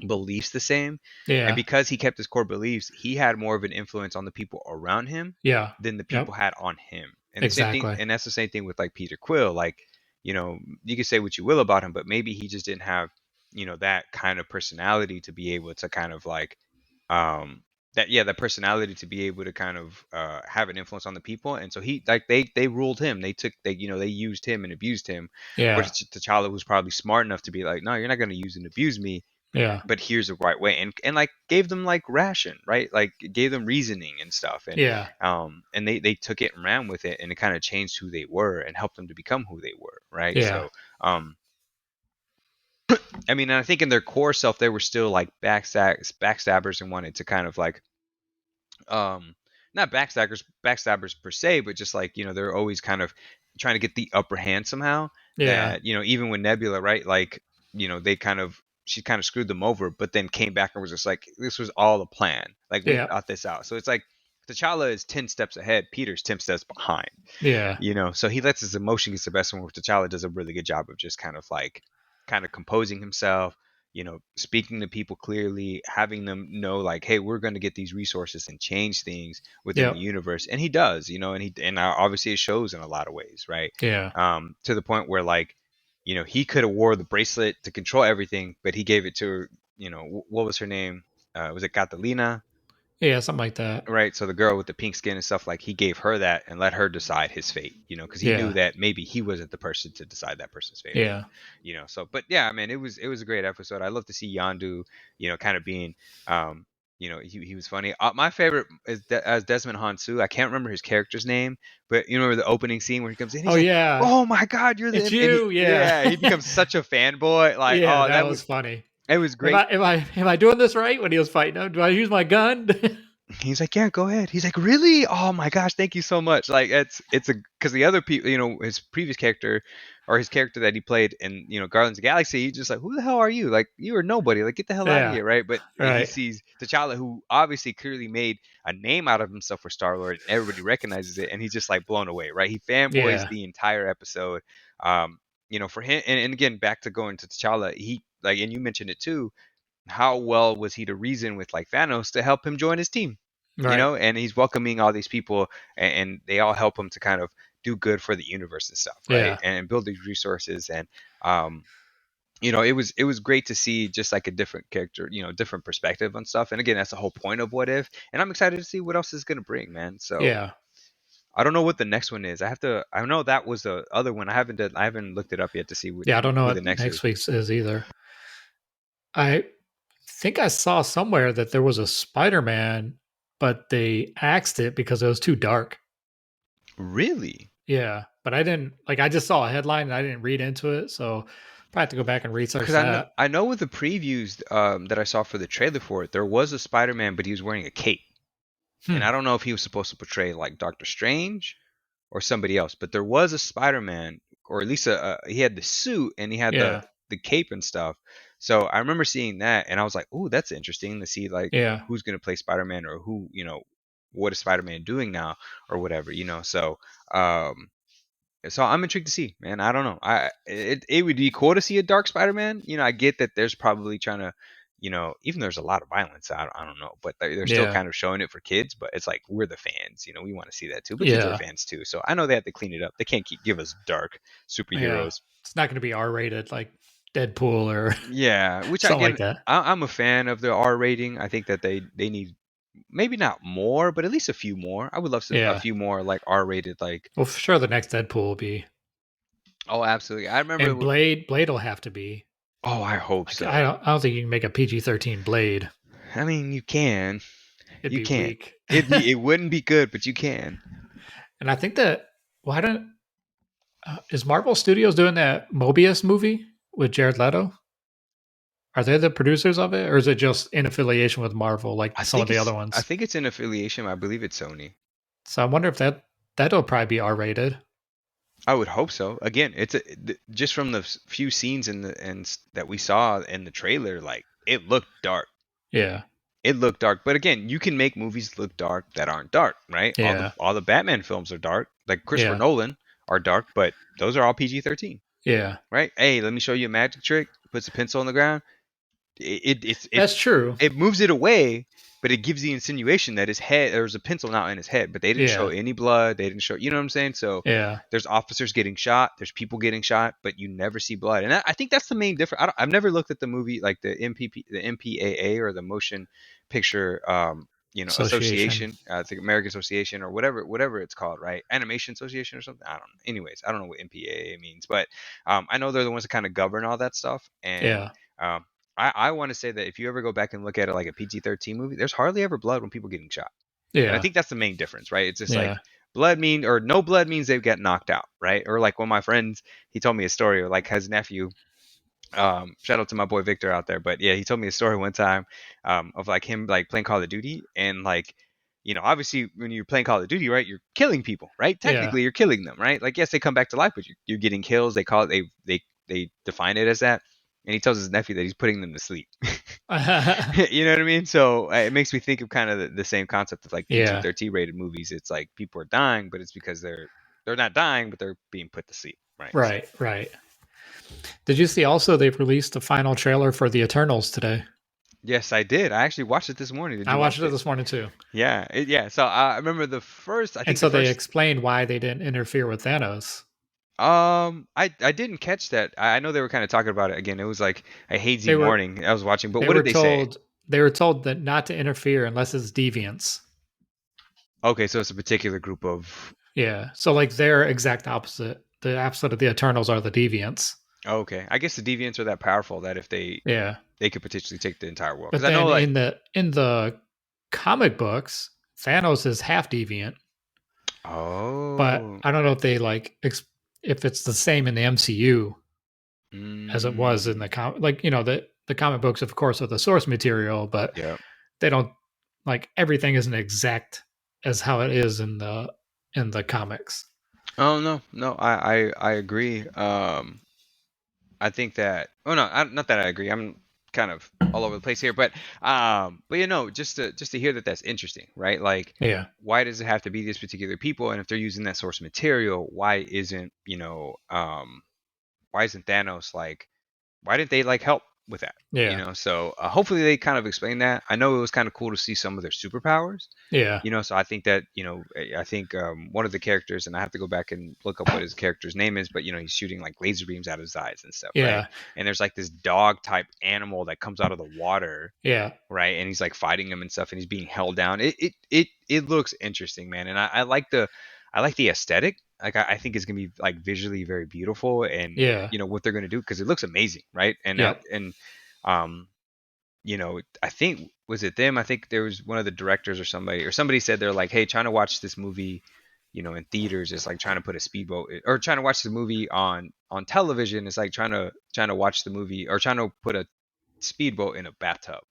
Speaker 2: beliefs the same, and
Speaker 1: Yeah.
Speaker 2: because he kept his core beliefs, he had more of an influence on the people around him
Speaker 1: Yeah.
Speaker 2: than the
Speaker 1: Yep.
Speaker 2: people had on him. And the same thing,
Speaker 1: Exactly.
Speaker 2: and that's the same thing with like Peter Quill. Like, you can say what you will about him, but maybe he just didn't have, that kind of personality to be able to kind of like um that personality to be able to kind of have an influence on the people. And so he, like, they ruled him. They used him and abused him. Whereas
Speaker 1: Yeah.
Speaker 2: T'Challa was probably smart enough to be like, no, you're not going to use and abuse me,
Speaker 1: Yeah.
Speaker 2: but here's the right way. And like gave them like ration, right? Like gave them reasoning and stuff.
Speaker 1: Yeah.
Speaker 2: And they took it and ran with it, and it kind of changed who they were and helped them to become who they were, right?
Speaker 1: Yeah.
Speaker 2: So I mean, and I think in their core self, they were still like backstabbers and wanted to kind of like, not backstabbers per se, but just like, they're always kind of trying to get the upper hand somehow.
Speaker 1: Yeah.
Speaker 2: That, even with Nebula, right? Like, she kind of screwed them over, but then came back and was just like, this was all a plan. Like we
Speaker 1: Yeah.
Speaker 2: thought this out. So it's like T'Challa is 10 steps ahead, Peter's 10 steps behind.
Speaker 1: Yeah.
Speaker 2: So he lets his emotion get the best one, where T'Challa does a really good job of just kind of composing himself, speaking to people clearly, having them know like, hey, we're going to get these resources and change things within the
Speaker 1: Yep.
Speaker 2: universe. And he does, and obviously it shows in a lot of ways, right?
Speaker 1: Yeah.
Speaker 2: To the point where like, he could have wore the bracelet to control everything, but he gave it to, what was her name? Was it Catalina?
Speaker 1: Yeah. Something like that.
Speaker 2: Right. So the girl with the pink skin and stuff, like he gave her that and let her decide his fate, because he knew
Speaker 1: Yeah.
Speaker 2: that maybe he wasn't the person to decide that person's fate.
Speaker 1: Yeah.
Speaker 2: So, but yeah, man, it was a great episode. I love to see Yandu, kind of being, he was funny. My favorite is as Desmond Hansu. I can't remember his character's name, but you remember the opening scene where he comes in, he's
Speaker 1: Oh
Speaker 2: like,
Speaker 1: yeah.
Speaker 2: "Oh my God, you're the,"
Speaker 1: It's
Speaker 2: and he,
Speaker 1: you.
Speaker 2: yeah,
Speaker 1: Yeah.
Speaker 2: he becomes such a fanboy. Like,
Speaker 1: Yeah.
Speaker 2: oh,
Speaker 1: That was funny.
Speaker 2: it was
Speaker 1: Am
Speaker 2: great.
Speaker 1: I doing this right when he was fighting him? Do I use my gun?
Speaker 2: He's like, yeah, go ahead. He's like, really? Oh my gosh, thank you so much. Like, it's a because the other people, his previous character or his character that he played in Guardians of the Galaxy, he's just like, who the hell are you? Like, you are nobody. Like, get the hell out of
Speaker 1: Yeah.
Speaker 2: here, right? But he
Speaker 1: Right.
Speaker 2: sees T'Challa, who obviously clearly made a name out of himself for Star Lord, and everybody recognizes it, and he's just like blown away, right? He fanboys
Speaker 1: Yeah.
Speaker 2: the entire episode. Um, for him, and again, back to going to T'Challa, he like, and you mentioned it too. How well was he to reason with like Thanos to help him join his team?
Speaker 1: Right.
Speaker 2: And he's welcoming all these people, and they all help him to kind of do good for the universe and stuff, right?
Speaker 1: Yeah.
Speaker 2: And build these resources, and um, it was great to see just like a different character, different perspective on stuff. And again, that's the whole point of What If, and I'm excited to see what else is gonna bring, man. So
Speaker 1: Yeah.
Speaker 2: I don't know what the next one is. I know that was the other one. I haven't looked it up yet to see
Speaker 1: Yeah. I don't know
Speaker 2: who the
Speaker 1: what
Speaker 2: next
Speaker 1: next
Speaker 2: is.
Speaker 1: week's is either. I think I saw somewhere that there was a Spider-Man, but they axed it because it was too dark.
Speaker 2: Really?
Speaker 1: Yeah, but I didn't like. I just saw a headline and I didn't read into it, so probably have to go back and research
Speaker 2: Because I know
Speaker 1: that.
Speaker 2: I know with the previews that I saw for the trailer for it, there was a Spider-Man, but he was wearing a cape, and
Speaker 1: Hmm.
Speaker 2: I don't know if he was supposed to portray like Doctor Strange or somebody else, but there was a Spider-Man, or at least he had the suit and he had the
Speaker 1: Yeah.
Speaker 2: the cape and stuff. So I remember seeing that, and I was like, "Oh, that's interesting to see like
Speaker 1: Yeah.
Speaker 2: who's gonna play Spider-Man or who what is Spider-Man doing now or whatever." Um, so I'm intrigued to see, man. I don't know. It would be cool to see a dark Spider-Man. I get that there's probably trying to, even there's a lot of violence. I don't know, but they're still
Speaker 1: Yeah.
Speaker 2: kind of showing it for kids. But it's like we're the fans, we want to see that too. But kids are
Speaker 1: Yeah.
Speaker 2: fans too, so I know they have to clean it up. They can't give us dark
Speaker 1: Yeah.
Speaker 2: superheroes.
Speaker 1: It's not going to be R-rated like Deadpool or
Speaker 2: Yeah, which
Speaker 1: something
Speaker 2: again,
Speaker 1: like that.
Speaker 2: I'm a fan of the R rating. I think that they need maybe not more, but at least a few more. I would love a
Speaker 1: Yeah.
Speaker 2: few more like R rated like.
Speaker 1: Well, for sure, the next Deadpool will be,
Speaker 2: Oh, absolutely. I remember.
Speaker 1: and Blade will have to be.
Speaker 2: Oh, I hope
Speaker 1: Like, I
Speaker 2: so.
Speaker 1: don't. I don't think you can make a PG-13 Blade.
Speaker 2: I mean, you can.
Speaker 1: It'd
Speaker 2: You
Speaker 1: be
Speaker 2: can.
Speaker 1: weak.
Speaker 2: It wouldn't be good, but you can.
Speaker 1: And I think that why don't is Marvel Studios doing that Mobius movie with Jared Leto? Are they the producers of it, or is it just in affiliation with Marvel, like
Speaker 2: I
Speaker 1: some of
Speaker 2: think
Speaker 1: the
Speaker 2: it's
Speaker 1: other
Speaker 2: I
Speaker 1: ones?
Speaker 2: think it's an affiliation. I believe it's Sony.
Speaker 1: So I wonder if that'll probably be R-rated.
Speaker 2: I would hope so. Again, just from the few scenes that we saw in the trailer, like it looked dark.
Speaker 1: Yeah,
Speaker 2: It looked dark, but again, you can make movies look dark that aren't dark, right? All the
Speaker 1: yeah,
Speaker 2: all the Batman films are dark, like Christopher
Speaker 1: yeah,
Speaker 2: Nolan are dark, but those are all PG-13,
Speaker 1: yeah.
Speaker 2: right? Hey, let me show you a magic trick. Puts a pencil on the ground. It
Speaker 1: That's true.
Speaker 2: it moves it away, but it gives the insinuation that his head there was a pencil now in his head, but they didn't show
Speaker 1: Yeah,
Speaker 2: any blood. They didn't show, you know what I'm saying? So
Speaker 1: yeah.
Speaker 2: there's officers getting shot, there's people getting shot, but you never see blood. And I think that's the main difference. I've never looked at the movie like the MPAA or the Motion Picture
Speaker 1: Association.
Speaker 2: association, I think American Association or whatever it's called, right? Animation Association or something. I don't know. Anyways, I don't know what MPAA means, but I know they're the ones that kind of govern all that stuff. And
Speaker 1: Yeah,
Speaker 2: um, I want to say that if you ever go back and look at it like a PG-13 movie, there's hardly ever blood when people getting shot. And I
Speaker 1: yeah,
Speaker 2: think that's the main difference, right? It's just like
Speaker 1: yeah.
Speaker 2: blood mean or no blood means they get knocked out, right? Or like one of my friends, he told me a story, or like his nephew. Shout out to my boy Victor out there, but yeah, he told me a story one time of like him like playing Call of Duty and like. Obviously, when you're playing Call of Duty, right, you're killing people, right?
Speaker 1: Yeah.
Speaker 2: Technically, you're killing them, right? Like, yes, they come back to life, but you're getting kills. They call it, they define it as that. And he tells his nephew that he's putting them to sleep. You know what I mean? So it makes me think of kind of the same concept of like
Speaker 1: Yeah.
Speaker 2: PG-13 rated movies. It's like people are dying, but it's because they're not dying, but they're being put to sleep, right? So
Speaker 1: Right, right. Did you see also they've released the final trailer for the Eternals today?
Speaker 2: yes, I did. I actually watched it this morning. Did
Speaker 1: I
Speaker 2: you
Speaker 1: watched
Speaker 2: watch
Speaker 1: it
Speaker 2: it?
Speaker 1: this morning too.
Speaker 2: Yeah. So I remember the first. I
Speaker 1: And
Speaker 2: think the
Speaker 1: so they
Speaker 2: first.
Speaker 1: explained why they didn't interfere with Thanos.
Speaker 2: I didn't catch that. I know they were kind of talking about it again. It was like a hazy
Speaker 1: They were
Speaker 2: morning I was watching. But
Speaker 1: they
Speaker 2: what
Speaker 1: were
Speaker 2: did they say?
Speaker 1: told they were told that not to interfere unless it's deviants.
Speaker 2: Okay, so it's a particular group of.
Speaker 1: Yeah. So like their exact opposite. The opposite of the Eternals are the deviants.
Speaker 2: Okay, I guess the deviants are that powerful that if
Speaker 1: Yeah.
Speaker 2: they could potentially take the entire world. Because
Speaker 1: But
Speaker 2: I know
Speaker 1: then
Speaker 2: like.
Speaker 1: in the comic books, Thanos is half deviant. But
Speaker 2: Oh.
Speaker 1: I don't know if they like if it's the same in the MCU as it was in
Speaker 2: Mm,
Speaker 1: the comic. Like the comic books, of course, are the source material, but
Speaker 2: yeah.
Speaker 1: they don't Like everything isn't exact as how it is in the comics.
Speaker 2: Oh no, no, I agree. I think that. Oh no, not that I agree. I'm kind of all over the place here, but you know, just to hear that that's interesting, right? Like,
Speaker 1: Yeah.
Speaker 2: why does it have to be these particular people? And if they're using that source material, why isn't Thanos like? Why didn't they like help with that?
Speaker 1: Yeah.
Speaker 2: So hopefully they kind of explain that. I know it was kind of cool to see some of their superpowers.
Speaker 1: Yeah.
Speaker 2: So I think that I think one of the characters, and I have to go back and look up what his character's name is, but he's shooting like laser beams out of his eyes and stuff, right?
Speaker 1: Yeah.
Speaker 2: And there's like this dog type animal that comes out of the water,
Speaker 1: Yeah.
Speaker 2: right? And he's like fighting him and stuff, and he's being held down. It looks interesting, man, and I like the aesthetic. Like I think it's gonna be like visually very beautiful, and
Speaker 1: Yeah.
Speaker 2: what they're gonna do because it looks amazing, right? And
Speaker 1: Yep.
Speaker 2: um I think was it them? I think there was one of the directors or somebody said they're like, hey, trying to watch this movie, in theaters is like trying to put a speedboat or trying to watch the movie on television is like trying to watch the movie or trying to put a speedboat in a bathtub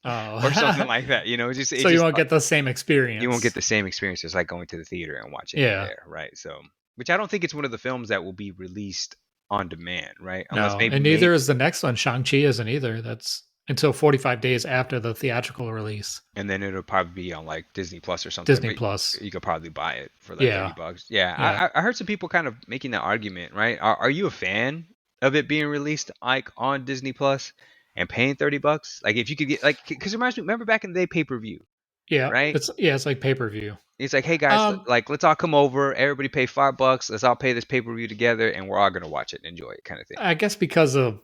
Speaker 2: or something
Speaker 1: Oh.
Speaker 2: like that.
Speaker 1: So
Speaker 2: It
Speaker 1: you
Speaker 2: just
Speaker 1: won't get the same
Speaker 2: you won't get
Speaker 1: experience.
Speaker 2: the same experience as like going to the theater and watching it
Speaker 1: Yeah.
Speaker 2: there, right? So, which I don't think it's one of the films that will be released on demand, right? Unless
Speaker 1: No.
Speaker 2: maybe
Speaker 1: And neither is the next one. Shang-Chi isn't either. That's until 45 days after the theatrical release.
Speaker 2: and then it'll probably be on like Disney Plus or something.
Speaker 1: Disney
Speaker 2: But
Speaker 1: Plus.
Speaker 2: you could probably buy it for like
Speaker 1: Yeah.
Speaker 2: $30. Yeah,
Speaker 1: Yeah.
Speaker 2: I heard some people kind of making that argument, right? Are you a fan of it being released like on Disney Plus and paying $30? Like if you could get like, because it reminds me, remember back in the day, pay per view,
Speaker 1: Yeah.
Speaker 2: right?
Speaker 1: It's like pay-per-view.
Speaker 2: It's like, hey guys,
Speaker 1: Um,
Speaker 2: like let's all come over, everybody pay $5, let's all pay this pay per view together, and we're all gonna watch it and enjoy it, kind of thing.
Speaker 1: I guess because of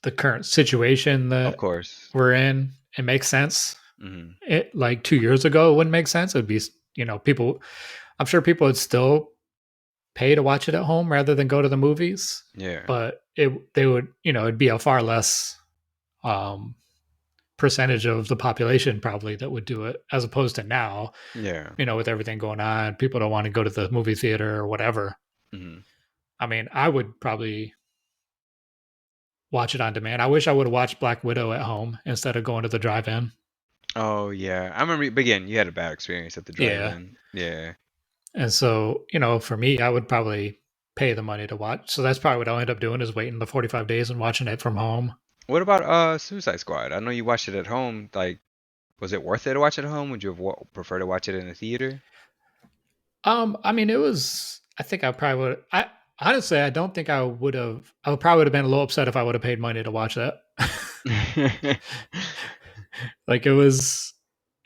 Speaker 1: the current situation
Speaker 2: Of
Speaker 1: that
Speaker 2: course.
Speaker 1: we're in, it makes sense.
Speaker 2: Hmm.
Speaker 1: It like 2 years ago, it wouldn't make sense. It'd be, people. I'm sure people would still pay to watch it at home rather than go to the movies,
Speaker 2: Yeah.
Speaker 1: but they would, it'd be a far less um, percentage of the population probably that would do it, as opposed to now,
Speaker 2: Yeah.
Speaker 1: with everything going on, people don't want to go to the movie theater or whatever.
Speaker 2: Hmm.
Speaker 1: I mean, I would probably watch it on demand. I wish I would have watched Black Widow at home instead of going to the drive-in.
Speaker 2: Oh yeah, I remember. But again, you had a bad experience at the
Speaker 1: Yeah.
Speaker 2: drive-in. Yeah.
Speaker 1: And so, for me, I would probably pay the money to watch. So that's probably what I'll end up doing is waiting the 45 days and watching it from home.
Speaker 2: What about Suicide Squad? I know you watched it at home. Like, was it worth it to watch it at home? Would you have prefer to watch it in a theater?
Speaker 1: I mean, it was, I think I probably would, honestly, I don't think I would probably would have been a little upset if I would have paid money to watch that. Like it was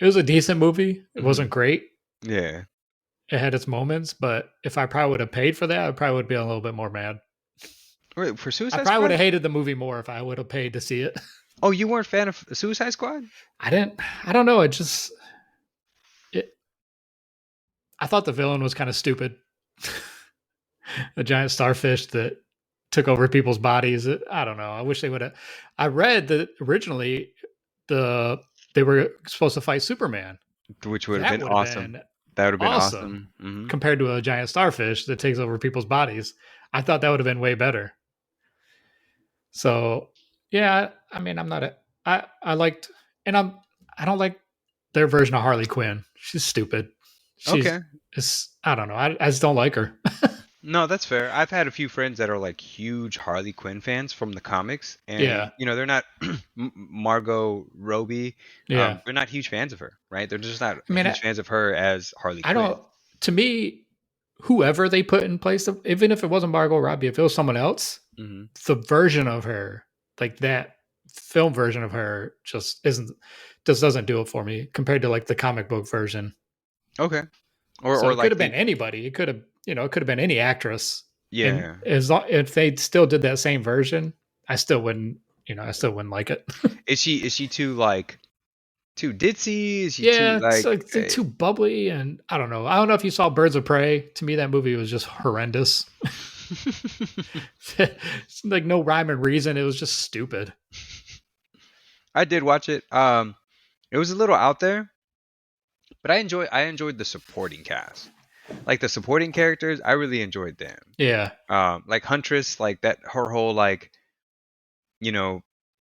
Speaker 1: a decent movie. It wasn't
Speaker 2: Mhm.
Speaker 1: great.
Speaker 2: Yeah.
Speaker 1: It had its moments, but if I probably would have paid for that, I probably would be a little bit more mad.
Speaker 2: Wait, for
Speaker 1: I
Speaker 2: Suicide
Speaker 1: probably would
Speaker 2: Squad?
Speaker 1: have hated the movie more if I would have paid to see it.
Speaker 2: Oh, you weren't a fan of Suicide Squad?
Speaker 1: I don't know. It, I thought the villain was kind of stupid. A giant starfish that took over people's bodies. I don't know. I wish they would have. I read that originally they were supposed to fight Superman.
Speaker 2: Which would have
Speaker 1: That
Speaker 2: been
Speaker 1: would have
Speaker 2: awesome.
Speaker 1: been
Speaker 2: That would have been
Speaker 1: awesome
Speaker 2: awesome. Hmm.
Speaker 1: compared to a giant starfish that takes over people's bodies. I thought that would have been way better. So yeah, I mean, I'm not a. I liked, and I don't like their version of Harley Quinn. She's stupid. She's
Speaker 2: Okay.
Speaker 1: it's I don't know. I just don't like her.
Speaker 2: No, that's fair. I've had a few friends that are like huge Harley Quinn fans from the comics, and
Speaker 1: Yeah,
Speaker 2: they're not Margot Robbie.
Speaker 1: yeah.
Speaker 2: They're not huge fans of her, right? They're just not
Speaker 1: I mean,
Speaker 2: huge fans of her as Harley
Speaker 1: I
Speaker 2: Quinn.
Speaker 1: don't. To me, whoever they put in place, even if it wasn't Margot Robbie, if it was someone else,
Speaker 2: Hmm.
Speaker 1: the version of her, like that film version of her, just doesn't do it for me compared to like the comic book version.
Speaker 2: Okay. Or
Speaker 1: So
Speaker 2: or
Speaker 1: it could
Speaker 2: like
Speaker 1: have been anybody. It could have been any actress. And
Speaker 2: yeah.
Speaker 1: if they still did that same version, I still wouldn't. I still wouldn't like it.
Speaker 2: Is she too ditzy? Is she too
Speaker 1: Yeah, it's like too bubbly, and I don't know. I don't know if you saw Birds of Prey. To me, that movie was just horrendous. It's like no rhyme and reason. It was just stupid.
Speaker 2: I did watch it. It was a little out there, but I enjoyed the supporting cast. Like the supporting characters, I really enjoyed them.
Speaker 1: Yeah,
Speaker 2: Like Huntress, like that her whole like, you know,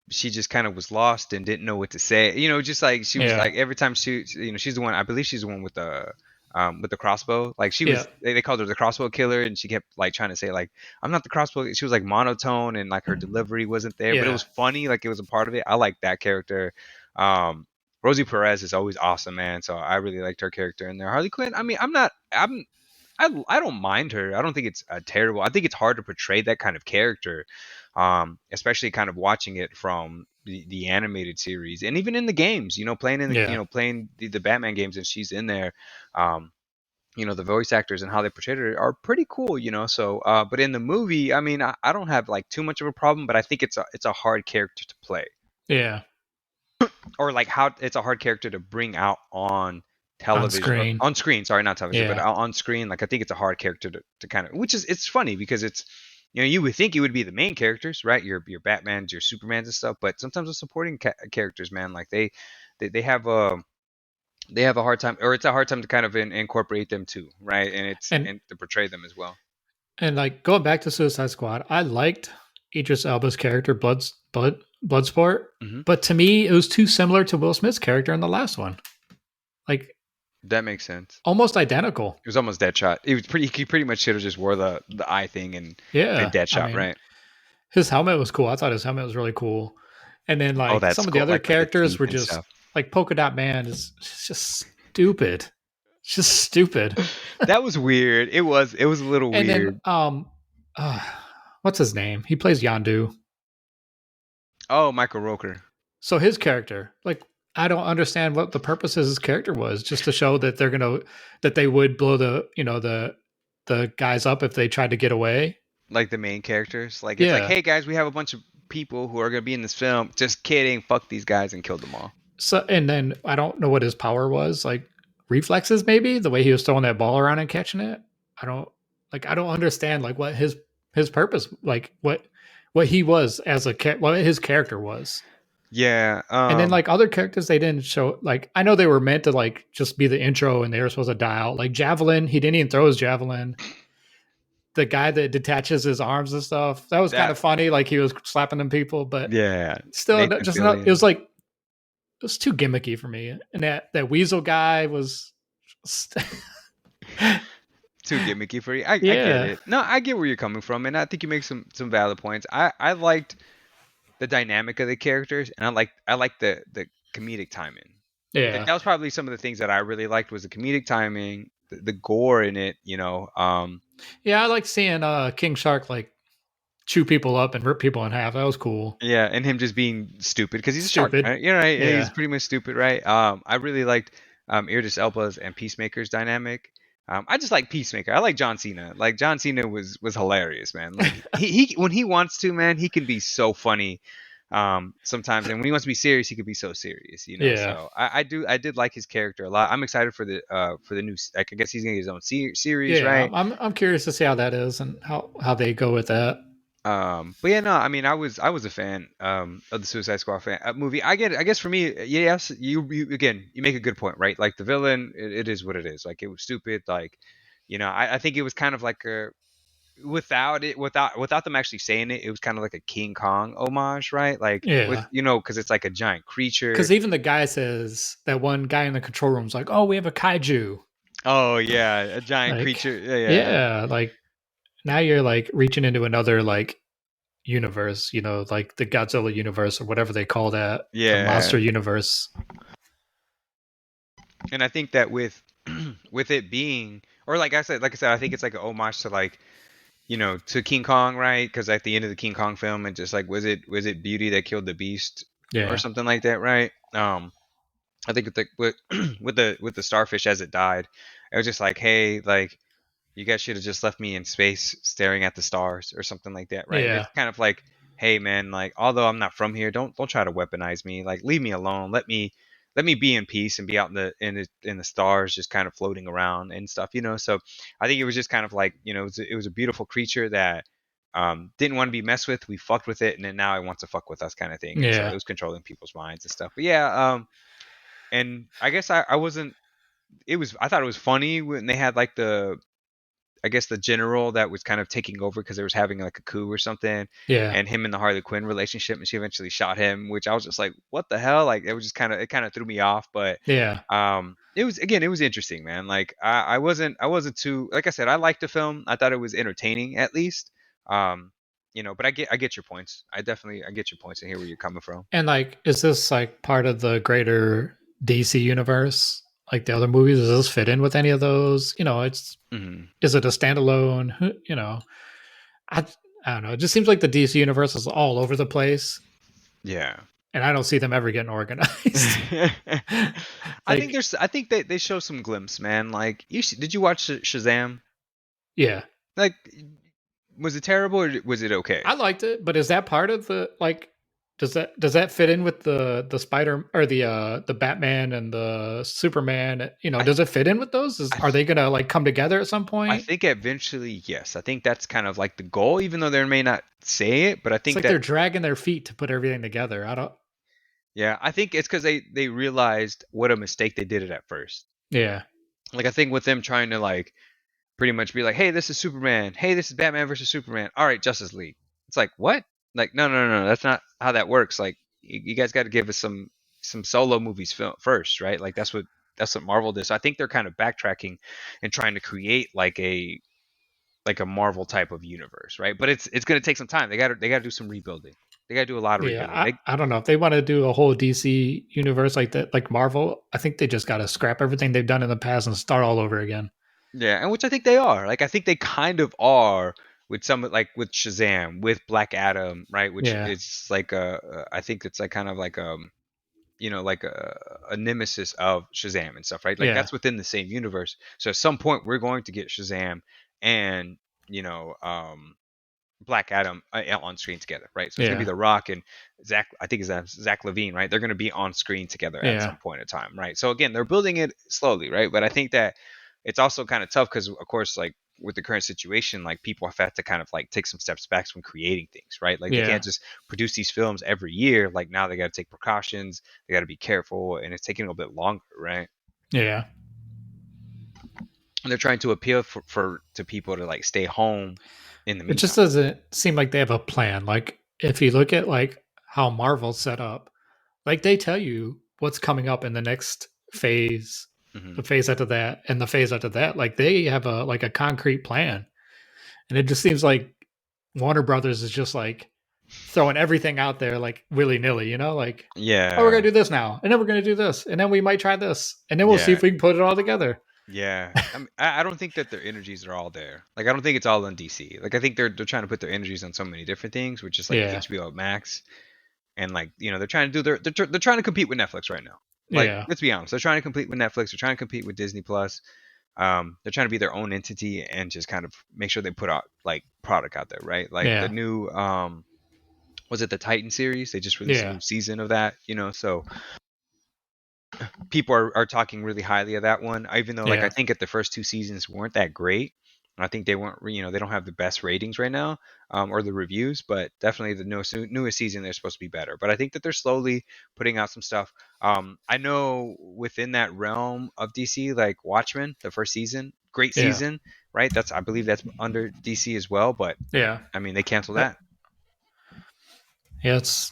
Speaker 2: she just kind of was lost and didn't know what to say. Just like she was
Speaker 1: Yeah.
Speaker 2: like every time she's the one. I believe she's the one with the crossbow. Like she
Speaker 1: Yeah.
Speaker 2: was, they called her the crossbow killer, and she kept like trying to say like I'm not the crossbow. She was like monotone and like her delivery wasn't there, but it
Speaker 1: Yeah.
Speaker 2: was funny. Like it was a part of it. I like that character. Um, Rosie Perez is always awesome, man. So I really liked her character in there. Harley Quinn. I mean, I don't mind her. I don't think it's terrible. I think it's hard to portray that kind of character, especially kind of watching it from the animated series and even in the games. Playing in the
Speaker 1: Yeah.
Speaker 2: playing the Batman games, and she's in there. Um, the voice actors and how they portrayed her are pretty cool. So but in the movie, I mean, I don't have like too much of a problem, but I think it's a hard character to play,
Speaker 1: Yeah.
Speaker 2: or like how it's a hard character to bring out on
Speaker 1: On
Speaker 2: television or
Speaker 1: screen.
Speaker 2: on screen. Sorry, not television, but
Speaker 1: Yeah.
Speaker 2: on screen. Like I think it's a hard character to kind of, which is it's funny because it's you would think it would be the main characters, right? Your Batmans, your Supermans and stuff, but sometimes the supporting characters, man, like they have a hard time, or it's a hard time to kind of incorporate them too, right? And it's
Speaker 1: And
Speaker 2: and to portray them as well.
Speaker 1: and like going back to Suicide Squad, I liked Idris Elba's character, Bloodsport,
Speaker 2: Hmm.
Speaker 1: but to me, it was too similar to Will Smith's character in the last one. Like
Speaker 2: That makes sense.
Speaker 1: almost identical.
Speaker 2: It was almost Deadshot. It was pretty. He pretty much should have just wore the eye thing and been
Speaker 1: Yeah. I
Speaker 2: Deadshot,
Speaker 1: mean,
Speaker 2: right?
Speaker 1: his helmet was cool. I thought his helmet was really cool. And then
Speaker 2: Oh,
Speaker 1: like
Speaker 2: that
Speaker 1: some of the
Speaker 2: skull,
Speaker 1: other
Speaker 2: like with the
Speaker 1: characters
Speaker 2: teeth
Speaker 1: were
Speaker 2: and
Speaker 1: just
Speaker 2: stuff.
Speaker 1: like Polka Dot Man is just stupid. Just stupid.
Speaker 2: That was weird. It was a little
Speaker 1: And then
Speaker 2: weird.
Speaker 1: uh, what's his name? He plays Yondu.
Speaker 2: Oh, Michael Roker.
Speaker 1: So his character, like I don't understand what the purpose of his character was, just to show that that they would blow the guys up if they tried to get away.
Speaker 2: Like the main characters. Like it's like,
Speaker 1: Yeah.
Speaker 2: hey guys, we have a bunch of people who are gonna be in this film. Just kidding. Fuck these guys and killed them all.
Speaker 1: So and then I don't know what his power was, like reflexes maybe, the way he was throwing that ball around and catching it. I don't understand like what his purpose, like what he was as what his character was.
Speaker 2: Yeah.
Speaker 1: And then like other characters they didn't show, like I know they were meant to like just be the intro and they were supposed to die out. Like Javelin, he didn't even throw his javelin. The guy that detaches his arms and stuff, that was kind
Speaker 2: That.
Speaker 1: of funny. Like he was slapping them people, but
Speaker 2: Yeah.
Speaker 1: still
Speaker 2: Nathan
Speaker 1: just not. It
Speaker 2: Fillion.
Speaker 1: was like it was too gimmicky for me. And that Weasel guy was,
Speaker 2: Too gimmicky for you. I get
Speaker 1: yeah,
Speaker 2: it. No, I get where you're coming from, and I think you make some valid points. I liked the dynamic of the characters, and I like the comedic timing. That,
Speaker 1: yeah,
Speaker 2: that was probably some of the things that I really liked was the comedic timing, the gore in it.
Speaker 1: yeah. I like seeing King Shark like chew people up and rip people in half. That was cool.
Speaker 2: Yeah, and him just being stupid because he's a shark,
Speaker 1: Stupid.
Speaker 2: right? Right. Yeah, he's
Speaker 1: Yeah,
Speaker 2: pretty much stupid, right? I really liked Idris Elba's and Peacemaker's dynamic. I just like Peacemaker. I like John Cena. Like John Cena was hilarious, man. Like he when he wants to, man, he can be so funny. Sometimes, and when he wants to be serious, he could be so serious.
Speaker 1: yeah,
Speaker 2: So I did like his character a lot. I'm excited for the new. Like, I guess he's gonna get his own series,
Speaker 1: yeah.
Speaker 2: right?
Speaker 1: I'm curious to see how that is and how they go with that.
Speaker 2: But yeah, no, I mean, I was a fan of the Suicide Squad movie. I get it. I guess for me, yes, you again, you make a good point, right? Like the villain, it is what it is. Like it was stupid. Like, I think it was kind of like a without them actually saying it, it was kind of like a King Kong homage, right? Like with
Speaker 1: Yeah.
Speaker 2: because it's like a giant creature.
Speaker 1: Because even the guy says that one guy in the control room is like, "Oh, we have a kaiju."
Speaker 2: Oh yeah, a giant
Speaker 1: Like,
Speaker 2: creature. Yeah, yeah,
Speaker 1: yeah, like now you're like reaching into another like universe, like the Godzilla universe or whatever they call that, the
Speaker 2: yeah.
Speaker 1: monster universe.
Speaker 2: And I think that with with it being, or like I said, I think it's like an homage to like to King Kong, right? Because at the end of the King Kong film, it just like was it Beauty that killed the Beast or
Speaker 1: Yeah,
Speaker 2: something like that, right? I think with with the starfish as it died, it was just like, hey, like you guys should have just left me in space staring at the stars or something like that, right? And
Speaker 1: yeah,
Speaker 2: it's kind of like, hey man, like although I'm not from here, don't try to weaponize me. Like leave me alone. Let me be in peace and be out in the stars, just kind of floating around and stuff. So I think it was just kind of like it was a beautiful creature that didn't want to be messed with. We fucked with it, and then now it wants to fuck with us, kind of thing. And so it
Speaker 1: yeah,
Speaker 2: was controlling people's minds and stuff. But yeah, and I guess I wasn't. I thought it was funny when they had like I guess the general that was kind of taking over because they was having like a coup or something,
Speaker 1: Yeah.
Speaker 2: and him and the Harley Quinn relationship, and she eventually shot him, which I was just like, what the hell? Like it was just it kind of threw me off, but
Speaker 1: Yeah.
Speaker 2: it was, again, it was interesting, man. Like I wasn't too, like I said, I liked the film. I thought it was entertaining at least. Um, but I get your points. I get your points and hear where you're coming from.
Speaker 1: And like, is this like part of the greater DC universe? Like the other movies, does this fit in with any of those? It's
Speaker 2: Hmm.
Speaker 1: is it a standalone? I I don't know. It just seems like the DC universe is all over the place,
Speaker 2: Yeah.
Speaker 1: and I don't see them ever getting organized. Like,
Speaker 2: I think they show some glimpse, man. Like did you watch Shazam?
Speaker 1: yeah,
Speaker 2: Like, was it terrible or was it okay?
Speaker 1: I liked it, but is that part of the like? Does that fit in with the Spider or the Batman and the Superman?
Speaker 2: I
Speaker 1: Does it fit in with those?
Speaker 2: I
Speaker 1: Are they gonna like come together at some
Speaker 2: I
Speaker 1: point?
Speaker 2: think eventually, yes. I think that's kind of like the goal, even though they may not say it. But I
Speaker 1: It's
Speaker 2: think
Speaker 1: like they're
Speaker 2: that,
Speaker 1: dragging their feet to put everything together. I don't.
Speaker 2: yeah, I think it's because they realized what a mistake they did it at first.
Speaker 1: Yeah,
Speaker 2: Like I think with them trying to like pretty much be like, hey, this is Superman. Hey, this is Batman versus Superman. All right, Justice League. It's like, what? Like, no, no, no, no, that's not how that works. Like, you guys got to give us some solo movies first, right? Like that's what Marvel did. So I think they're kind of backtracking and trying to create like a Marvel type of universe, right? But it's going to take some time. They got to do some rebuilding. They got to do a lot of
Speaker 1: yeah.
Speaker 2: rebuilding.
Speaker 1: I don't know if they want to do a whole DC universe like that, like Marvel. I think they just got to scrap everything they've done in the past and start all over again.
Speaker 2: Yeah, and which I think they are. Like I think they kind of are with some, like with Shazam, with Black Adam, right? Which
Speaker 1: Yeah,
Speaker 2: is like I think it's like kind of like like a nemesis of Shazam and stuff, right? Like
Speaker 1: yeah,
Speaker 2: that's within the same universe. So at some point we're going to get Shazam and you know um Black Adam on screen together, right? So it's gonna be
Speaker 1: yeah,
Speaker 2: The Rock and Zach. I think it's Zach Levine, right? They're gonna be on screen together at
Speaker 1: yeah,
Speaker 2: some point in time, right? So again, they're building it slowly, right? But I think that it's also kind of tough because, of course, like with the current situation, like people have had to kind of like take some steps back when creating things, right? Like they
Speaker 1: yeah,
Speaker 2: can't just produce these films every year. Like now they got to take precautions, they got to be careful, and it's taking a little bit longer, right?
Speaker 1: yeah.
Speaker 2: And they're trying to appeal for to people to like stay home in the
Speaker 1: It just
Speaker 2: meantime.
Speaker 1: doesn't seem like they have a plan. Like if you look at like how Marvel's set up, like they tell you what's coming up in the next phase,
Speaker 2: Hmm.
Speaker 1: the phase after that, and the phase after that. Like they have a concrete plan. And it just seems like Warner Brothers is just like throwing everything out there like willy nilly, like, oh, we're gonna
Speaker 2: Yeah,
Speaker 1: do this now, and then we're gonna do this, and then we might try this, and then we'll see
Speaker 2: yeah.
Speaker 1: if we can put it all together.
Speaker 2: Yeah, I don't think that their energies are all there. Like, I don't think it's all on DC. Like, I think they're trying to put their energies on so many different things, which is like
Speaker 1: Yeah,
Speaker 2: HBO Max, and like they're trying to do they're trying to compete with Netflix right now. Like,
Speaker 1: yeah,
Speaker 2: let's be honest, they're trying to compete with Netflix. They're trying to compete with Disney Plus. They're trying to be their own entity and just kind of make sure they put out like product out there, right? Like the
Speaker 1: yeah,
Speaker 2: new was it the Titan series? They just released a
Speaker 1: yeah,
Speaker 2: new season of that, so people are talking really highly of that one, even though like I
Speaker 1: yeah,
Speaker 2: think at the first two seasons weren't that great. I think they weren't, they don't have the best ratings right now, or the reviews, but definitely the newest season they're supposed to be better. But I think that they're slowly putting out some stuff. I know within that realm of DC, like Watchmen, the first season, great
Speaker 1: yeah,
Speaker 2: season, right? I believe that's under DC as well, but
Speaker 1: yeah.
Speaker 2: I mean they canceled
Speaker 1: Uh,
Speaker 2: that.
Speaker 1: yeah, it's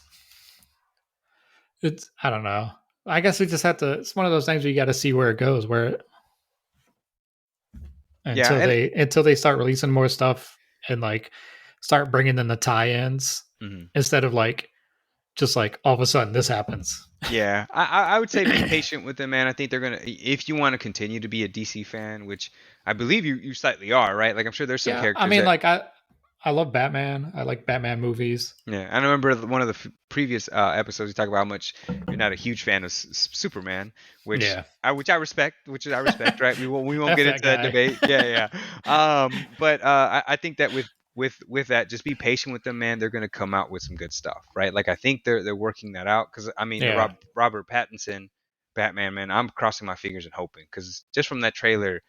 Speaker 1: I don't know. I guess we just have to. It's one of those things where you got to see where it goes, where
Speaker 2: Yeah,
Speaker 1: until
Speaker 2: and
Speaker 1: they start releasing more stuff and like start bringing in the tie-ins
Speaker 2: mhm.
Speaker 1: instead of like just like all of a sudden this happens.
Speaker 2: Yeah, I would say be patient with them, man. I think they're gonna, if you want to continue to be a DC fan, which I believe you slightly are, right? Like I'm sure there's some
Speaker 1: Yeah, I
Speaker 2: characters
Speaker 1: mean,
Speaker 2: that,
Speaker 1: like I love Batman. I like Batman movies.
Speaker 2: yeah. I remember one of the previous episodes you talk about how much you're not a huge fan of Superman,
Speaker 1: Yeah,
Speaker 2: which I respect, right? We won't
Speaker 1: F
Speaker 2: get
Speaker 1: that
Speaker 2: into that
Speaker 1: guy.
Speaker 2: debate. Yeah, but I think that with that, just be patient with them, man. They're gonna come out with some good stuff, right? Like I think they're working that out because I mean the
Speaker 1: Yeah,
Speaker 2: Robert Pattinson Batman, man. I'm crossing my fingers and hoping because just from that trailer,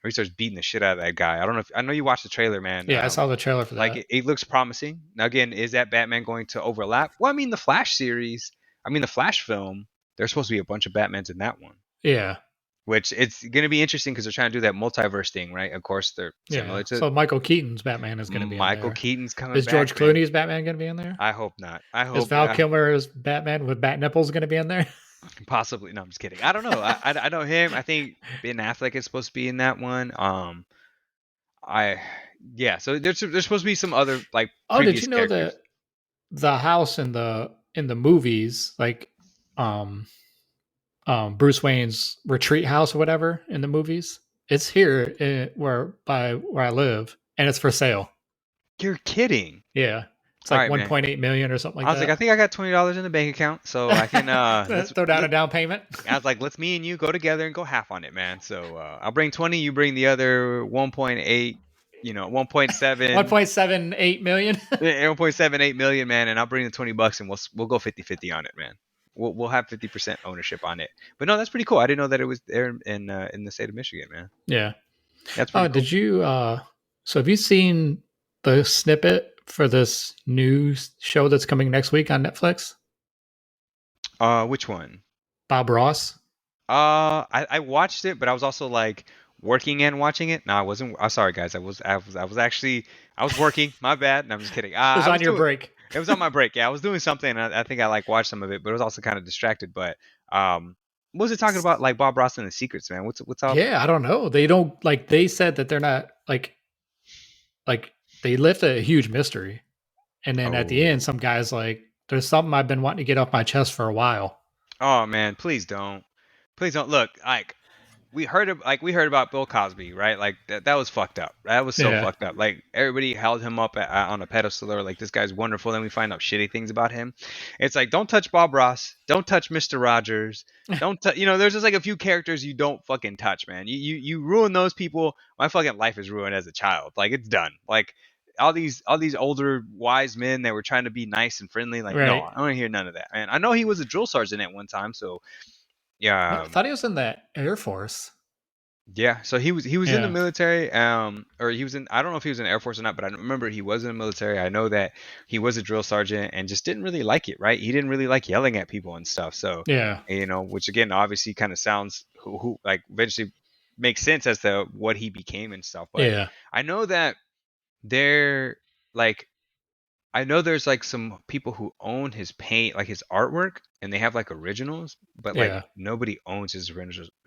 Speaker 2: where he starts beating the shit out of that guy. I know you watched the trailer, man.
Speaker 1: yeah. I saw the trailer for
Speaker 2: Like
Speaker 1: that.
Speaker 2: it looks promising. Now again, is that Batman going to overlap? Well, I mean the Flash series, the Flash film, there's supposed to be a bunch of Batmans in that one,
Speaker 1: Yeah,
Speaker 2: which it's going to be interesting because they're trying to do that multiverse thing, right? Of course, they're
Speaker 1: Yeah.
Speaker 2: similar to
Speaker 1: So Michael Keaton's Batman is going to be in
Speaker 2: Michael
Speaker 1: there.
Speaker 2: Keaton's coming
Speaker 1: Is
Speaker 2: back,
Speaker 1: George
Speaker 2: man.
Speaker 1: Clooney's Batman going to be in there?
Speaker 2: I hope not. I
Speaker 1: Is
Speaker 2: hope
Speaker 1: Val Kilmer's Batman with bat nipples going to be in there?
Speaker 2: possibly. No, I'm just kidding. I don't know. I know him. I think Ben Affleck is supposed to be in that one. I yeah. So there's supposed to be some other like
Speaker 1: Oh, did
Speaker 2: previous
Speaker 1: you know
Speaker 2: characters.
Speaker 1: that the house in the movies, like um Bruce Wayne's retreat house or whatever in the movies, it's here where I live, and it's for sale.
Speaker 2: You're kidding.
Speaker 1: Yeah, it's
Speaker 2: All
Speaker 1: like
Speaker 2: right, man.
Speaker 1: 1.8 million or something like
Speaker 2: I was like, I
Speaker 1: that.
Speaker 2: think I got $20 in the bank account, so I can
Speaker 1: Throw down a down payment.
Speaker 2: I was like, let's me and you go together and go half on it, man. So I'll bring 20, you bring the other 1.8, 1.7,
Speaker 1: 1.78 million.
Speaker 2: 1.78 million, man, and I'll bring the $20 and we'll go 50-50 on it, man. We'll have 50% ownership on it. But no, that's pretty cool. I didn't know that it was there in the state of Michigan, man.
Speaker 1: Yeah.
Speaker 2: That's
Speaker 1: Oh,
Speaker 2: pretty cool.
Speaker 1: did you? So have you seen the snippet for this new show that's coming next week on Netflix?
Speaker 2: Which one?
Speaker 1: Bob Ross.
Speaker 2: I watched it, but I was also like working and watching it. No, I wasn't. I'm sorry, guys. I was actually I was working. My bad. No, I'm just kidding.
Speaker 1: It was
Speaker 2: I was
Speaker 1: on your
Speaker 2: doing.
Speaker 1: break.
Speaker 2: It was on my break. Yeah, I was doing something. I think I like watched some of it, but I was also kind of distracted. But what was it talking about? Like Bob Ross and the Secrets, man. What's up?
Speaker 1: Yeah, I don't know. They don't like. They said that they're not like they left a huge mystery, and then at the end,
Speaker 2: Oh,
Speaker 1: some guys like, "There's something I've been wanting to get off my chest for a while."
Speaker 2: oh man, please don't. Please don't. Look, like we heard about Bill Cosby, right? Like that was fucked up. That was so
Speaker 1: Yeah,
Speaker 2: fucked up. Like everybody held him up on a pedestal, or like this guy's wonderful. Then we find out shitty things about him. It's like don't touch Bob Ross, don't touch Mister Rogers, don't there's just like a few characters you don't fucking touch, man. You ruin those people. My fucking life is ruined as a child. Like it's done. Like all these older wise men that were trying to be nice and friendly. Like no,
Speaker 1: right.
Speaker 2: I don't want to hear none of that. And I know he was a drill sergeant at one time, so
Speaker 1: No,
Speaker 2: yeah.
Speaker 1: I thought he was in the Air Force.
Speaker 2: Yeah, so he was in the
Speaker 1: Yeah,
Speaker 2: military, or he was in. I don't know if he was in the Air Force or not, but I remember he was in the military. I know that he was a drill sergeant and just didn't really like it. Right, he didn't really like yelling at people and stuff. So,
Speaker 1: yeah,
Speaker 2: which again, obviously, kind of sounds who like eventually makes sense as to what he became and stuff. But
Speaker 1: yeah,
Speaker 2: I know that they're like I know there's like some people who own his paint, like his artwork, and they have like originals, but like
Speaker 1: yeah,
Speaker 2: nobody owns his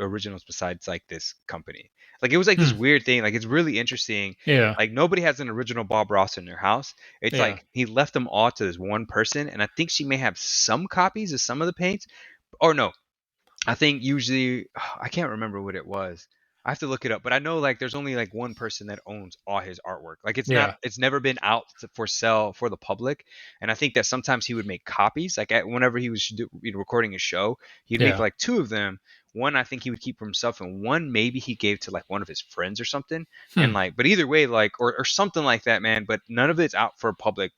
Speaker 2: originals besides like this company. Like it was like this
Speaker 1: hmm,
Speaker 2: weird thing. Like it's really interesting.
Speaker 1: yeah,
Speaker 2: Like nobody has an original Bob Ross in their house. It's
Speaker 1: yeah,
Speaker 2: like he left them all to this one person, and I think she may have some copies of some of the paints. Or no, I think usually I can't remember what it was. I have to look it up, but I know like there's only like one person that owns all his artwork. Like
Speaker 1: yeah,
Speaker 2: it's never been out for sale for the public. And I think that sometimes he would make copies. Like whenever he was recording his show, he'd make
Speaker 1: yeah.
Speaker 2: like two of them. One I think he would keep for himself, and one maybe he gave to like one of his friends or something. And
Speaker 1: Hmm.
Speaker 2: like, but either way, like or something like that, man. But none of it's out for public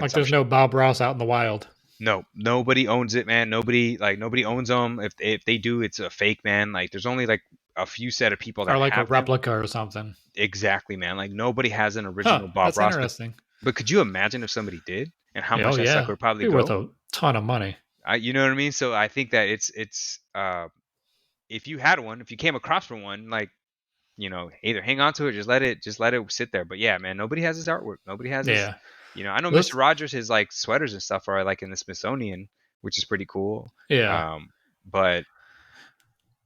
Speaker 1: Like there's
Speaker 2: consumption.
Speaker 1: no Bob Ross out in the wild,
Speaker 2: No, nobody owns it, man. Nobody owns them. If they do, it's a fake, man. Like there's only like a few set of people
Speaker 1: or
Speaker 2: that
Speaker 1: like a
Speaker 2: have them.
Speaker 1: replica or something.
Speaker 2: Exactly, man. Like nobody has an
Speaker 1: Huh?
Speaker 2: original Bob
Speaker 1: That's
Speaker 2: Ross.
Speaker 1: interesting.
Speaker 2: But could you imagine if somebody did and how
Speaker 1: Yeah, oh
Speaker 2: much that sucker
Speaker 1: yeah,
Speaker 2: would probably
Speaker 1: be worth
Speaker 2: go?
Speaker 1: a ton of money.
Speaker 2: You know what I mean? So I think that it's if you had one, if you came across for one, like either hang on to it, just let it sit there. But yeah, man, nobody has his artwork. Nobody has his.
Speaker 1: Yeah,
Speaker 2: I know Mr.
Speaker 1: let's.
Speaker 2: Rogers, his like sweaters and stuff are like in the Smithsonian, which is pretty cool.
Speaker 1: Yeah,
Speaker 2: Um, but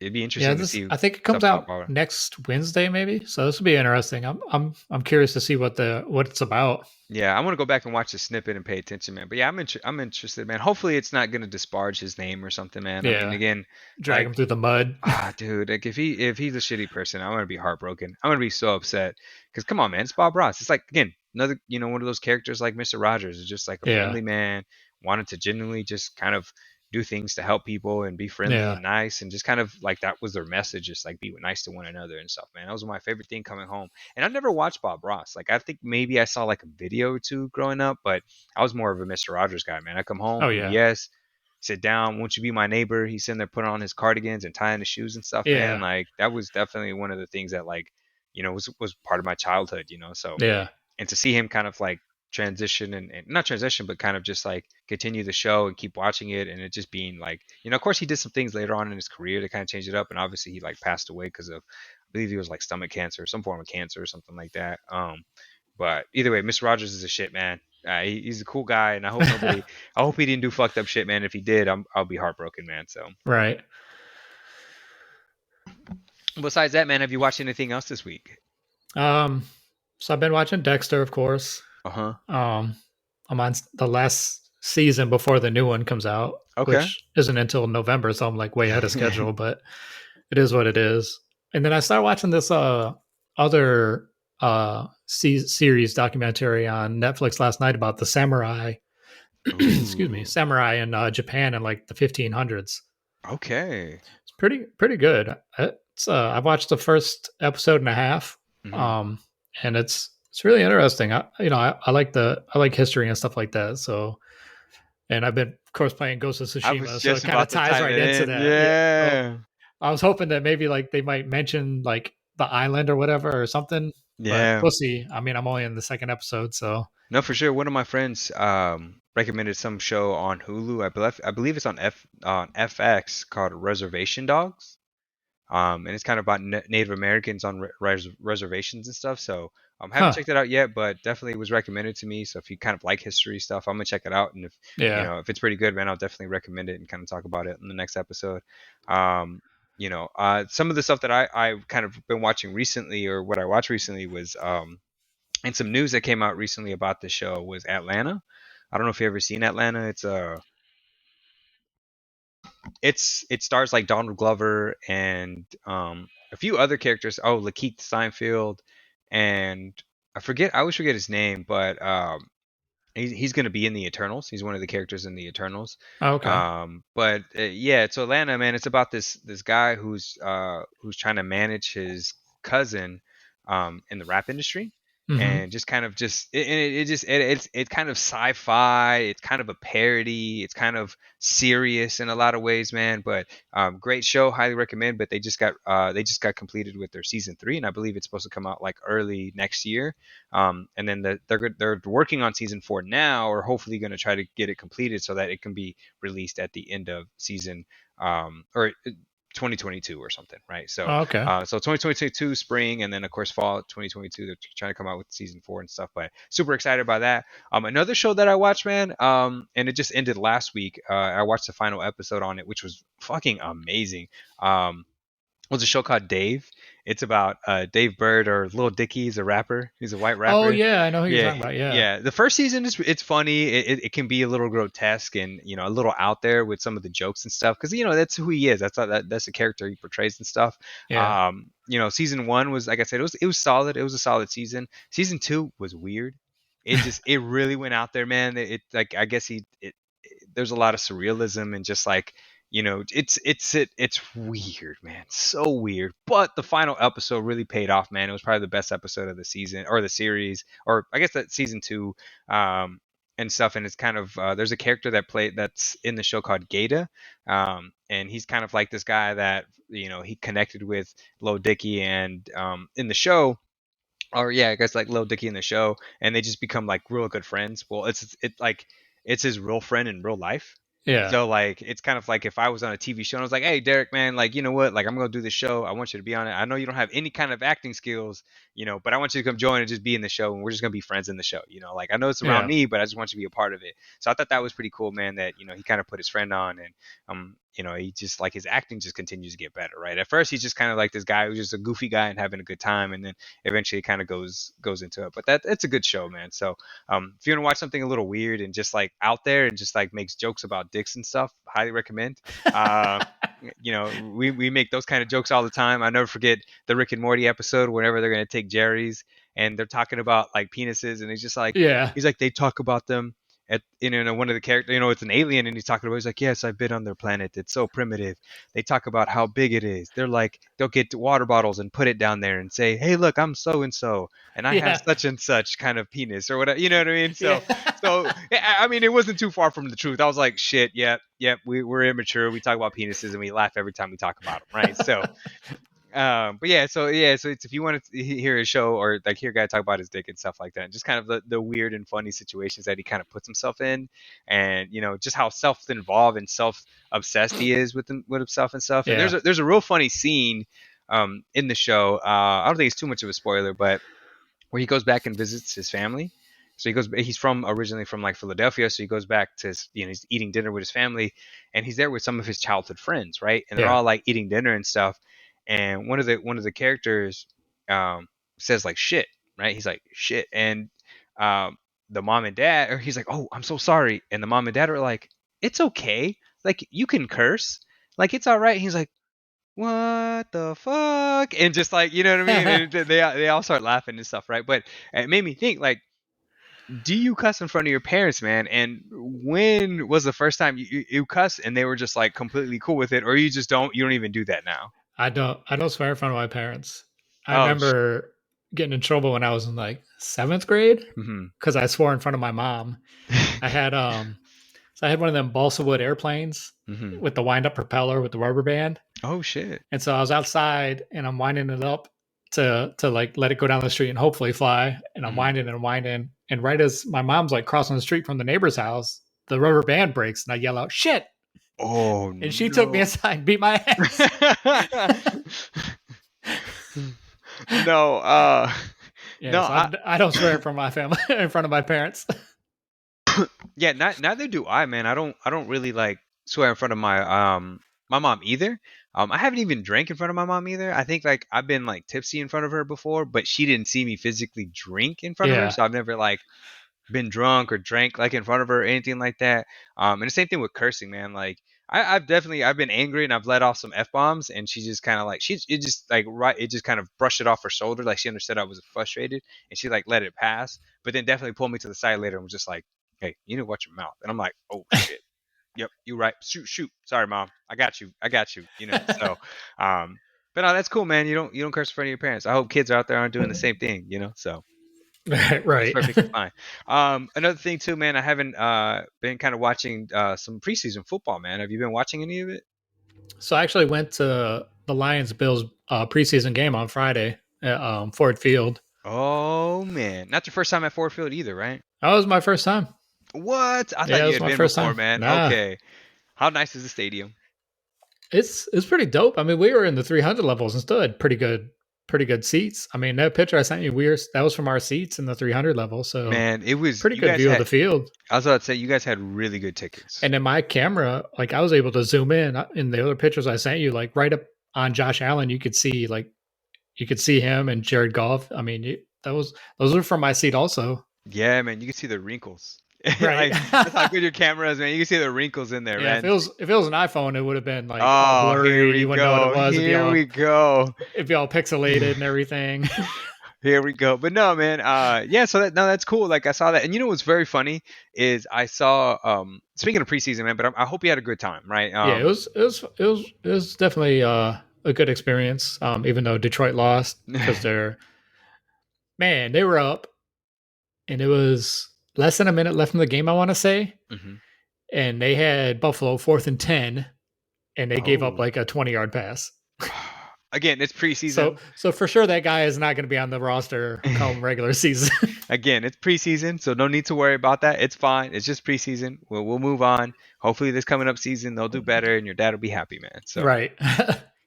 Speaker 2: it'd be
Speaker 1: yeah.
Speaker 2: interesting to
Speaker 1: This
Speaker 2: see
Speaker 1: I think it comes
Speaker 2: stuff about
Speaker 1: out
Speaker 2: Barbara.
Speaker 1: next Wednesday, maybe. So this will be interesting. I'm curious to see what it's about.
Speaker 2: Yeah, I want to go back and watch the snippet and pay attention, man. But yeah, I'm interested, man. Hopefully, it's not gonna disparage his name or something, man. I mean,
Speaker 1: Yeah,
Speaker 2: again,
Speaker 1: drag him
Speaker 2: like
Speaker 1: through the mud.
Speaker 2: dude, like if he's a shitty person, I'm gonna be heartbroken. I'm gonna be so upset because come on, man, it's Bob Ross. It's like again another one of those characters like Mr. Rogers is just like a
Speaker 1: Yeah,
Speaker 2: friendly man, wanted to genuinely just kind of do things to help people and be friendly
Speaker 1: yeah,
Speaker 2: and nice and just kind of like that was their message, just like be nice to one another and stuff, man. That was my favorite thing coming home. And I never watched Bob Ross. Like I think maybe I saw like a video or two growing up, but I was more of a Mr. Rogers guy, man. I come home,
Speaker 1: oh yeah,
Speaker 2: PBS, sit down, won't you be my neighbor? He's sitting there putting on his cardigans and tying his shoes and stuff, man.
Speaker 1: yeah,
Speaker 2: Like that was definitely one of the things that like, was part of my childhood. So
Speaker 1: yeah,
Speaker 2: and to see him kind of like transition and not transition, but kind of just like continue the show and keep watching it, and it just being like, of course he did some things later on in his career to kind of change it up, and obviously he like passed away because of, I believe he was like stomach cancer, some form of cancer or something like that. But either way, Mr. Rogers is a shit man. He's a cool guy, and I hope he didn't do fucked up shit, man. If he did, I'll be heartbroken, man. So
Speaker 1: Right.
Speaker 2: besides that, man, have you watched anything else this week?
Speaker 1: Um, so I've been watching Dexter, of course.
Speaker 2: Uh-huh.
Speaker 1: I'm on the last season before the new one comes out,
Speaker 2: Okay.
Speaker 1: which isn't until November, so I'm like way ahead of schedule, but it is what it is. And then I started watching this other series documentary on Netflix last night about the samurai. Excuse me,
Speaker 2: Ooh.
Speaker 1: samurai in Japan in like the 1500s.
Speaker 2: Okay.
Speaker 1: It's pretty good. It's I've watched the first episode and a half,
Speaker 2: Mhm.
Speaker 1: um, and it's really interesting. I like history and stuff like that. So, and I've been, of course, playing Ghost of
Speaker 2: I was
Speaker 1: Tsushima, so it
Speaker 2: just
Speaker 1: kind of
Speaker 2: about to
Speaker 1: ties
Speaker 2: type
Speaker 1: right
Speaker 2: it
Speaker 1: into
Speaker 2: in.
Speaker 1: that. Yeah. So
Speaker 2: Yeah.
Speaker 1: I was hoping that maybe like they might mention like the island or whatever or something, but
Speaker 2: Yeah.
Speaker 1: we'll see. I mean, I'm only in the second episode, so
Speaker 2: No, for sure. One of my friends recommended some show on Hulu. I believe it's on FX called Reservation Dogs. And it's kind of about Native Americans on reservations and stuff. So haven't
Speaker 1: huh?
Speaker 2: checked it out yet, but definitely was recommended to me. So if you kind of like history stuff, I'm gonna check it out. And if
Speaker 1: Yeah.
Speaker 2: if it's pretty good, man, I'll definitely recommend it and kind of talk about it in the next episode. Some of the stuff that I kind of been watching recently, or what I watched recently, was and some news that came out recently about the show was Atlanta. I don't know if you ever seen Atlanta. It stars like Donald Glover and a few other characters. Oh, Lakeith Steinfeld, and I always forget his name, but he's going to be in the Eternals. He's one of the characters in the Eternals.
Speaker 1: Oh, okay.
Speaker 2: But yeah, it's Atlanta, man. It's about this guy who's trying to manage his cousin in the rap industry,
Speaker 1: Mm-hmm.
Speaker 2: and just kind of it's kind of sci-fi. It's kind of a parody. It's kind of serious in a lot of ways, man. But great show, highly recommend. But they just got completed with their season 3, and I believe it's supposed to come out like early next year. And then they're working on season 4 now, or hopefully going to try to get it completed so that it can be released at the end of season or 2022 or something, right? So
Speaker 1: Oh, okay.
Speaker 2: so 2022 spring, and then of course fall 2022. They're trying to come out with season 4 and stuff, but super excited by that. Another show that I watched, man, and it just ended last week. I watched the final episode on it, which was fucking amazing. Was a show called Dave. It's about Dave Bird, or Lil Dicky. He's a rapper. He's a white
Speaker 1: Oh
Speaker 2: rapper.
Speaker 1: yeah, I know who you're
Speaker 2: Yeah,
Speaker 1: talking about. Yeah.
Speaker 2: yeah. The first season it's funny. It can be a little grotesque and a little out there with some of the jokes and stuff, because that's who he is. That's the character he portrays and stuff.
Speaker 1: Yeah.
Speaker 2: Season 1 was, like I said, it was solid. It was a solid season. Season 2 was weird. It really went out there, man. It like, I guess there's a lot of surrealism and just like, it's weird, man, so weird. But the final episode really paid off, man. It was probably the best episode of the season, or the series, or I guess that season 2, and stuff. And it's kind of there's a character that's in the show called Gata, and he's kind of like this guy that he connected with Lil Dicky, and in the show, or yeah, I guess like Lil Dicky in the show, and they just become like real good friends. Well, it's his real friend in real life.
Speaker 1: Yeah.
Speaker 2: So like, it's kind of like if I was on a TV show and I was like, "Hey, Derek, man, like, you know what? Like, I'm gonna do this show. I want you to be on it. I know you don't have any kind of acting skills, but I want you to come join and just be in the show, and we're just gonna be friends in the show. Like, I know it's around
Speaker 1: Yeah.
Speaker 2: me, but I just want you to be a part of it." So I thought that was pretty cool, man. That he kind of put his friend on, and he just, like, his acting just continues to get better, right? At first, he's just kind of like this guy who's just a goofy guy and having a good time, and then eventually it kind of goes into it. But it's a good show, man. So if you want to watch something a little weird and just like out there and just like makes jokes about dicks and stuff, highly recommend. Uh, we make those kind of jokes all the time. I never forget the Rick and Morty episode whenever they're gonna take Jerry's and they're talking about like penises, and
Speaker 1: Yeah.
Speaker 2: he's like, they talk about them at, one of the characters, it's an alien, and he's talking about, he's like, yes, I've been on their planet, it's so primitive. They talk about how big it is. They're like, they'll get water bottles and put it down there and say, hey, look, I'm so and so, and I have
Speaker 1: Yeah.
Speaker 2: such and such kind of penis, or whatever, you know what I mean?
Speaker 1: Yeah.
Speaker 2: So I mean, it wasn't too far from the truth. I was like, shit, yep, we're immature, we talk about penises and we laugh every time we talk about them, right? So But so it's if you want to hear a show or like hear a guy talk about his dick and stuff like that, just kind of the weird and funny situations that he kind of puts himself in, and just how self-involved and self-obsessed he is with himself and stuff. And
Speaker 1: Yeah,
Speaker 2: there's a real funny scene in the show. I don't think it's too much of a spoiler, but where he goes back and visits his family. So he's originally from like Philadelphia. So he goes back to he's eating dinner with his family, and he's there with some of his childhood friends, right? And they're
Speaker 1: yeah.
Speaker 2: all like eating dinner and stuff. And one of the characters says like shit, right? He's like shit, and the mom and dad, or he's like, oh, I'm so sorry, and the mom and dad are like, it's okay, like you can curse, like it's all right. And he's like, what the fuck, and just like you know what I mean, and they all start laughing and stuff, right? But it made me think like, do you cuss in front of your parents, man? And when was the first time you cuss and they were just like completely cool with it, or you don't even do that now?
Speaker 1: I don't swear in front of my parents. I
Speaker 2: Oh
Speaker 1: remember getting in trouble when I was in like seventh grade
Speaker 2: mm-hmm.
Speaker 1: because I swore in front of my mom. I had so I had one of them balsa wood airplanes
Speaker 2: Mm-hmm.
Speaker 1: with the wind up propeller with the rubber band.
Speaker 2: Oh shit.
Speaker 1: And so I was outside and I'm winding it up to like let it go down the street and hopefully fly. And I'm
Speaker 2: Mm-hmm.
Speaker 1: winding and winding. And right as my mom's like crossing the street from the neighbor's house, the rubber band breaks and I yell out, shit.
Speaker 2: Oh
Speaker 1: And she took me
Speaker 2: no.
Speaker 1: aside and beat my ass.
Speaker 2: No,
Speaker 1: Yeah,
Speaker 2: no,
Speaker 1: so I don't swear from my family in front of my parents.
Speaker 2: yeah, neither do I, man. I don't really like swear in front of my mom either. I haven't even drank in front of my mom either. I think like I've been like tipsy in front of her before, but she didn't see me physically drink in front of her,
Speaker 1: Yeah.
Speaker 2: so I've never like been drunk or drank like in front of her or anything like that. And the same thing with cursing, man. Like I've been angry and I've let off some f bombs, and she just kind of like it just like right it just kind of brushed it off her shoulder, like she understood I was frustrated, and she like let it pass. But then definitely pulled me to the side later and was just like, "Hey, you need to watch your mouth." And I'm like, "Oh shit." Yep, you right. Shoot. Sorry, mom. I got you. I got you. So, um, but no, that's cool, man. You don't curse in front of your parents. I hope kids out there aren't doing the same thing. So. That's
Speaker 1: Right.
Speaker 2: perfectly fine. Another thing too, man, I haven't been kind of watching some preseason football, man. Have you been watching any of it?
Speaker 1: So I actually went to the Lions Bills preseason game on Friday at Ford Field.
Speaker 2: Oh man, not your first time at Ford Field either, right?
Speaker 1: That was my first time.
Speaker 2: What? I thought
Speaker 1: Yeah, it
Speaker 2: you
Speaker 1: was
Speaker 2: had
Speaker 1: my
Speaker 2: been
Speaker 1: first
Speaker 2: before,
Speaker 1: time.
Speaker 2: man.
Speaker 1: Nah,
Speaker 2: Okay. How nice is the stadium?
Speaker 1: it's pretty dope. I mean, we were in the 300 levels and still had pretty good seats. I mean, that picture I sent you, that was from our seats in the 300 level, so
Speaker 2: Man, it was
Speaker 1: pretty
Speaker 2: you
Speaker 1: good
Speaker 2: guys
Speaker 1: view of
Speaker 2: had.
Speaker 1: the field.
Speaker 2: I was about to say you guys had really good tickets.
Speaker 1: And then my camera, like I was able to zoom in the other pictures I sent you, like right up on Josh Allen, you could see him and Jared Goff. I mean, those are from my seat also.
Speaker 2: Yeah, man, you can see the wrinkles.
Speaker 1: Right.
Speaker 2: Like that's how good your camera is, man. You can see the wrinkles in there,
Speaker 1: Yeah,
Speaker 2: man.
Speaker 1: if it was an iPhone, it would have been like all
Speaker 2: Oh, here
Speaker 1: blurry.
Speaker 2: we
Speaker 1: You wouldn't know what it
Speaker 2: go.
Speaker 1: was
Speaker 2: Here we go.
Speaker 1: if y'all pixelated and everything.
Speaker 2: Here we go. But no, man. Yeah. So that's cool. Like I saw that, and what's very funny is I saw. Speaking of preseason, man. But I hope you had a good time, right?
Speaker 1: Yeah, it was definitely a good experience. Even though Detroit lost because they were up and it was less than a minute left in the game. I want to say,
Speaker 2: hmm
Speaker 1: and they had Buffalo 4th and 10, and they gave up
Speaker 2: Oh.
Speaker 1: like a 20-yard pass.
Speaker 2: Again, it's
Speaker 1: So
Speaker 2: preseason.
Speaker 1: so for sure that guy is not going to be on the roster come regular season.
Speaker 2: Again, it's preseason, so no need to worry about that. It's fine. It's just preseason. We'll move on. Hopefully, this coming up season they'll do better, and your dad will be happy, man. So
Speaker 1: Right.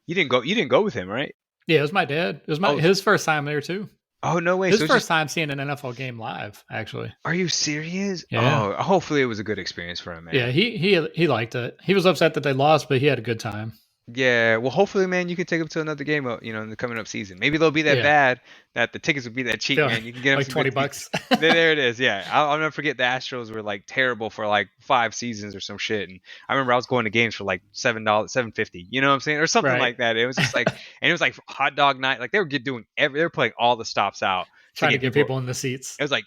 Speaker 2: you didn't go. You didn't go with him, right?
Speaker 1: Yeah, it was my dad. It was
Speaker 2: Oh.
Speaker 1: his first time there too.
Speaker 2: Oh no way.
Speaker 1: His
Speaker 2: So it's
Speaker 1: first
Speaker 2: just.
Speaker 1: time seeing an NFL game live, actually.
Speaker 2: Are you serious?
Speaker 1: Yeah.
Speaker 2: Oh, hopefully it was a good experience for him,
Speaker 1: Yeah,
Speaker 2: man.
Speaker 1: he liked it. He was upset that they lost, but he had a good time.
Speaker 2: Yeah, well, hopefully, man, you can take them to another game, in the coming up season. Maybe they'll be that
Speaker 1: Yeah.
Speaker 2: bad that the tickets will be that cheap,
Speaker 1: Yeah,
Speaker 2: man. You can get them
Speaker 1: like
Speaker 2: some
Speaker 1: 20
Speaker 2: good seats.
Speaker 1: bucks.
Speaker 2: There it is. Yeah, I'll never forget the Astros were like terrible for like 5 seasons or some shit, and I remember I was going to games for like $7, 7.50. You know what I'm saying, or something
Speaker 1: Right.
Speaker 2: like that. It was just like, and it was like hot dog night. Like they were playing all the stops out to
Speaker 1: Trying to
Speaker 2: get
Speaker 1: get
Speaker 2: people.
Speaker 1: people in the seats.
Speaker 2: It was like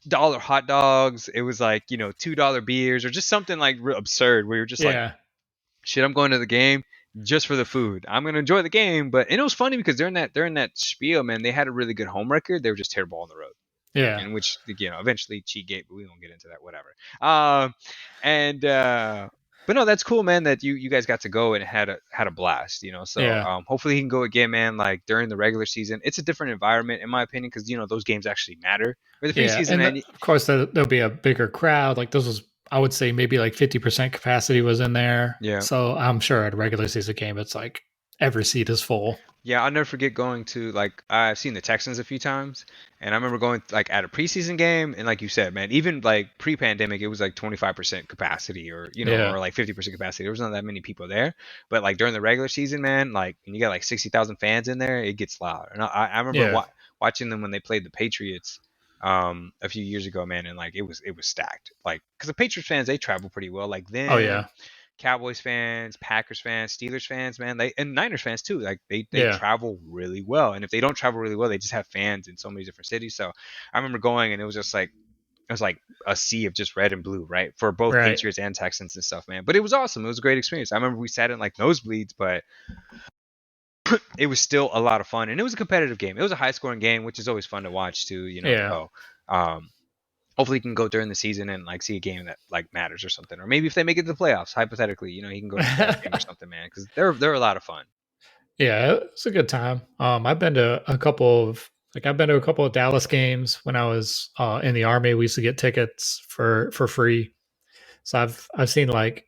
Speaker 2: dollar hot dogs. It was like $2 beers or just something like absurd where you're just like,
Speaker 1: Yeah.
Speaker 2: shit, I'm going to the game just for the food. I'm gonna enjoy the game, but and it was funny because during that spiel, man, they had a really good home record. They were just terrible on the road,
Speaker 1: Yeah.
Speaker 2: in which eventually cheat gate, but we won't get into that. Whatever. And But no, that's cool, man. That you guys got to go and had a blast, So
Speaker 1: Yeah.
Speaker 2: hopefully he can go again, man. Like during the regular season, it's a different environment in my opinion because those games actually matter. Or the
Speaker 1: Yeah.
Speaker 2: preseason,
Speaker 1: And
Speaker 2: man.
Speaker 1: of course, there'll be a bigger crowd. Like this was, I would say maybe like 50% capacity was in there.
Speaker 2: Yeah.
Speaker 1: So I'm sure at a regular season game, it's like every seat is full.
Speaker 2: Yeah, I'll never forget going to like I've seen the Texans a few times, and I remember going like at a preseason game, and like you said, man, even like pre-pandemic, it was like 25% capacity, or
Speaker 1: Yeah.
Speaker 2: or like 50% capacity. There was not that many people there, but like during the regular season, man, like when you got like 60,000 fans in there, it gets loud. And I remember
Speaker 1: Yeah.
Speaker 2: watching them when they played the Patriots a few years ago, man, and like it was stacked, like because the Patriots fans they travel pretty well, like
Speaker 1: Oh,
Speaker 2: them.
Speaker 1: yeah.
Speaker 2: Cowboys fans, Packers fans, Steelers fans, man, they and Niners fans too. Like they
Speaker 1: Yeah.
Speaker 2: travel really well, and if they don't travel really well, they just have fans in so many different cities. So I remember going, and it was like a sea of just red and blue, right, for both
Speaker 1: Right.
Speaker 2: Patriots and Texans and stuff, man. But it was awesome. It was a great experience. I remember we sat in like nosebleeds, but it was still a lot of fun, and it was a competitive game. It was a high scoring game, which is always fun to watch too.
Speaker 1: Yeah.
Speaker 2: So hopefully he can go during the season and like see a game that like matters or something, or maybe if they make it to the playoffs, hypothetically, he can go to a playoff game or something, man, because they're a lot of fun.
Speaker 1: Yeah, it's a good time. I've been to a couple of I've been to a couple of Dallas games when I was in the army. We used to get tickets for free. So I've seen like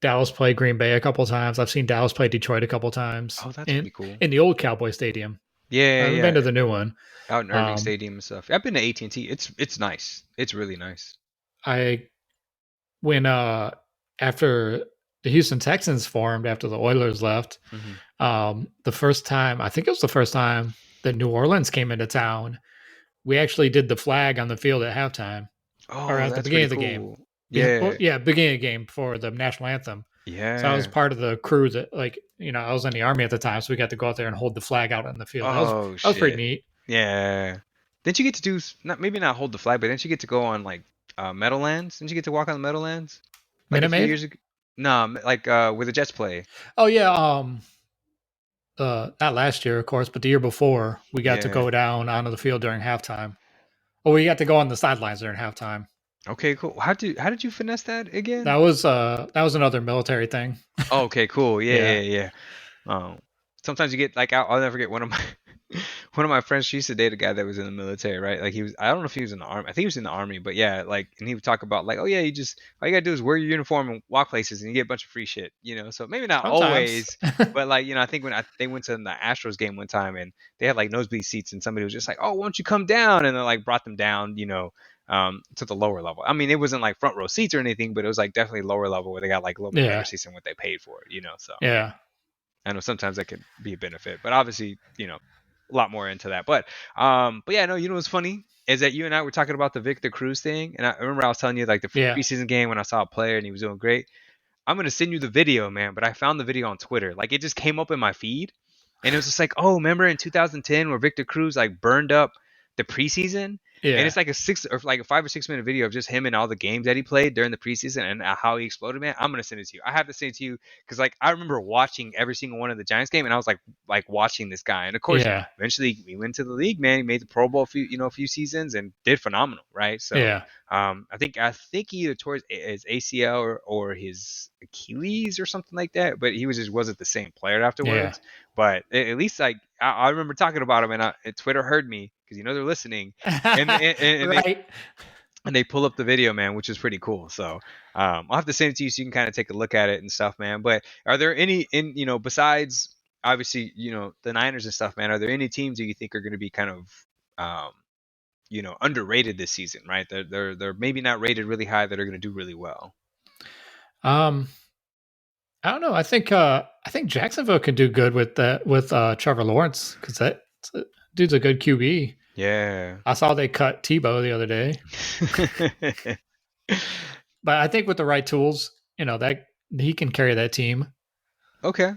Speaker 1: Dallas play Green Bay a couple times. I've seen Dallas play Detroit a couple times
Speaker 2: Oh, that's
Speaker 1: in
Speaker 2: pretty cool.
Speaker 1: the old Cowboy Stadium. I
Speaker 2: Yeah,
Speaker 1: haven't
Speaker 2: yeah,
Speaker 1: been to
Speaker 2: yeah.
Speaker 1: the new one.
Speaker 2: Out in Irving
Speaker 1: Um,
Speaker 2: Stadium and stuff. I've been to AT&T. It's nice. It's really nice.
Speaker 1: I when after the Houston Texans formed after the Oilers left,
Speaker 2: Hmm.
Speaker 1: the first time I think it was the first time that New Orleans came into town, we actually did the flag on the field at halftime or
Speaker 2: Oh,
Speaker 1: at the
Speaker 2: that's
Speaker 1: beginning
Speaker 2: pretty
Speaker 1: of the game.
Speaker 2: cool. Yeah,
Speaker 1: Yeah, beginning of the game for the national anthem. So I was
Speaker 2: yeah.
Speaker 1: part of the crew that, like, I was in the army at the time, so we got to go out there and hold the flag out on the field.
Speaker 2: Oh
Speaker 1: That was pretty
Speaker 2: shit.
Speaker 1: neat.
Speaker 2: Yeah. Didn't you get to do not maybe not hold the flag, but didn't you get to go on like Meadowlands? Didn't you get to walk on the Meadowlands like a
Speaker 1: Minute
Speaker 2: few
Speaker 1: Maid?
Speaker 2: years ago? No, like where the Jets play.
Speaker 1: Oh yeah, not last year, of course, but the year before, we got to
Speaker 2: Yeah.
Speaker 1: go down onto the field during halftime. Oh, we got to go on the sidelines during halftime.
Speaker 2: Okay, cool. How did you finesse that again?
Speaker 1: That was another military thing.
Speaker 2: Oh, okay, cool. Yeah,
Speaker 1: Yeah,
Speaker 2: yeah, yeah. Um, sometimes you get like I'll never forget one of my one of my friends. She used to date a guy that was in the military, right? Like he was. I don't know if he was in the army. I think he was in the army, but yeah, like and he would talk about like, oh yeah, you just all you gotta do is wear your uniform and walk places, and you get a bunch of free shit, So maybe not
Speaker 1: sometimes.
Speaker 2: always, but like I think when they went to the Astros game one time and they had like nosebleed seats, and somebody was just like, oh, why don't you come down? And they like brought them down, to the lower level. I mean, it wasn't like front row seats or anything, but it was like definitely lower level where they got like a little bit better
Speaker 1: Yeah,
Speaker 2: seats than what they paid for, So
Speaker 1: yeah,
Speaker 2: I know sometimes that could be a benefit, but obviously, a lot more into that. But yeah, no, what's funny is that you and I were talking about the Victor Cruz thing, and I remember I was telling you like the
Speaker 1: yeah.
Speaker 2: preseason game when I saw a player and he was doing great. I'm gonna send you the video, man, but I found the video on Twitter. Like it just came up in my feed, and it was just like, oh, remember in 2010 where Victor Cruz like burned up the preseason, and
Speaker 1: Yeah,
Speaker 2: it's like a 5 or 6 minute video of just him and all the games that he played during the preseason and how he exploded, man. I'm gonna send it to you. I have to send it to you because like I remember watching every single one of the Giants game, and I was like watching this guy, and of course.
Speaker 1: yeah,
Speaker 2: Eventually, he went to the league, man. He made the Pro Bowl a few seasons and did phenomenal, right? So,
Speaker 1: yeah,
Speaker 2: I think he either tore his ACL or his Achilles or something like that, but he wasn't the same player
Speaker 1: yeah.
Speaker 2: afterwards. But at least like I remember talking about him, and Twitter heard me because they're listening, and they
Speaker 1: Right.
Speaker 2: and they pull up the video, man, which is pretty cool. So I'll have to send it to you so you can kind of take a look at it and stuff, man. But are there any besides obviously the Niners and stuff, man? Are there any teams that you think are going to be kind of um, underrated this season, right? They're maybe not rated really high that are going to do really well.
Speaker 1: Um, I don't know. I think Jacksonville could do good with that with Trevor Lawrence because that dude's a good QB.
Speaker 2: Yeah.
Speaker 1: I saw they cut Tebow the other day, but I think with the right tools, that he can carry that team.
Speaker 2: Okay.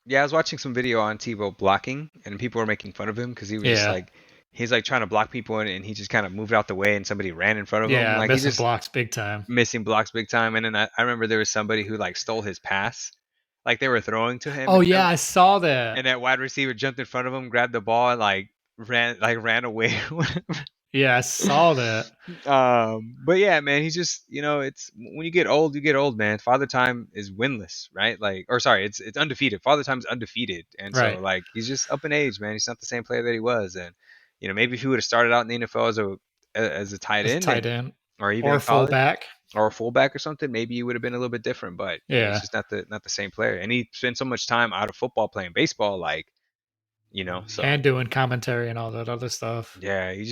Speaker 2: Yeah, I was watching some video on Tebow blocking, and people were making fun of him because he was just
Speaker 1: Yeah,
Speaker 2: like, he's like trying to block people, and he just kind of moved out the way, and somebody ran in front of him.
Speaker 1: yeah,
Speaker 2: Like he's
Speaker 1: missing
Speaker 2: just
Speaker 1: blocks big time.
Speaker 2: missing blocks big time. And then I remember there was somebody who like stole his pass, like they were throwing to him,
Speaker 1: Oh
Speaker 2: and
Speaker 1: yeah, I saw that.
Speaker 2: that wide receiver jumped in front of him, grabbed the ball, and like ran away.
Speaker 1: Yeah, I saw that.
Speaker 2: But yeah, man, he's just it's when you get old, man. Father Time is winless, right? Like, or sorry, it's undefeated. Father Time's undefeated, and so
Speaker 1: Right.
Speaker 2: like he's just up in age, man. He's not the same player that he was, and maybe if he would have started out in the NFL as a tight
Speaker 1: As
Speaker 2: end,
Speaker 1: tight
Speaker 2: and
Speaker 1: end
Speaker 2: or even
Speaker 1: or
Speaker 2: in college
Speaker 1: fullback.
Speaker 2: or a fullback or something, maybe he would have been a little bit different. But he's
Speaker 1: Yeah.
Speaker 2: just not the same player, and he spent so much time out of football playing baseball, like so.
Speaker 1: And doing commentary and all that other stuff.
Speaker 2: Yeah, he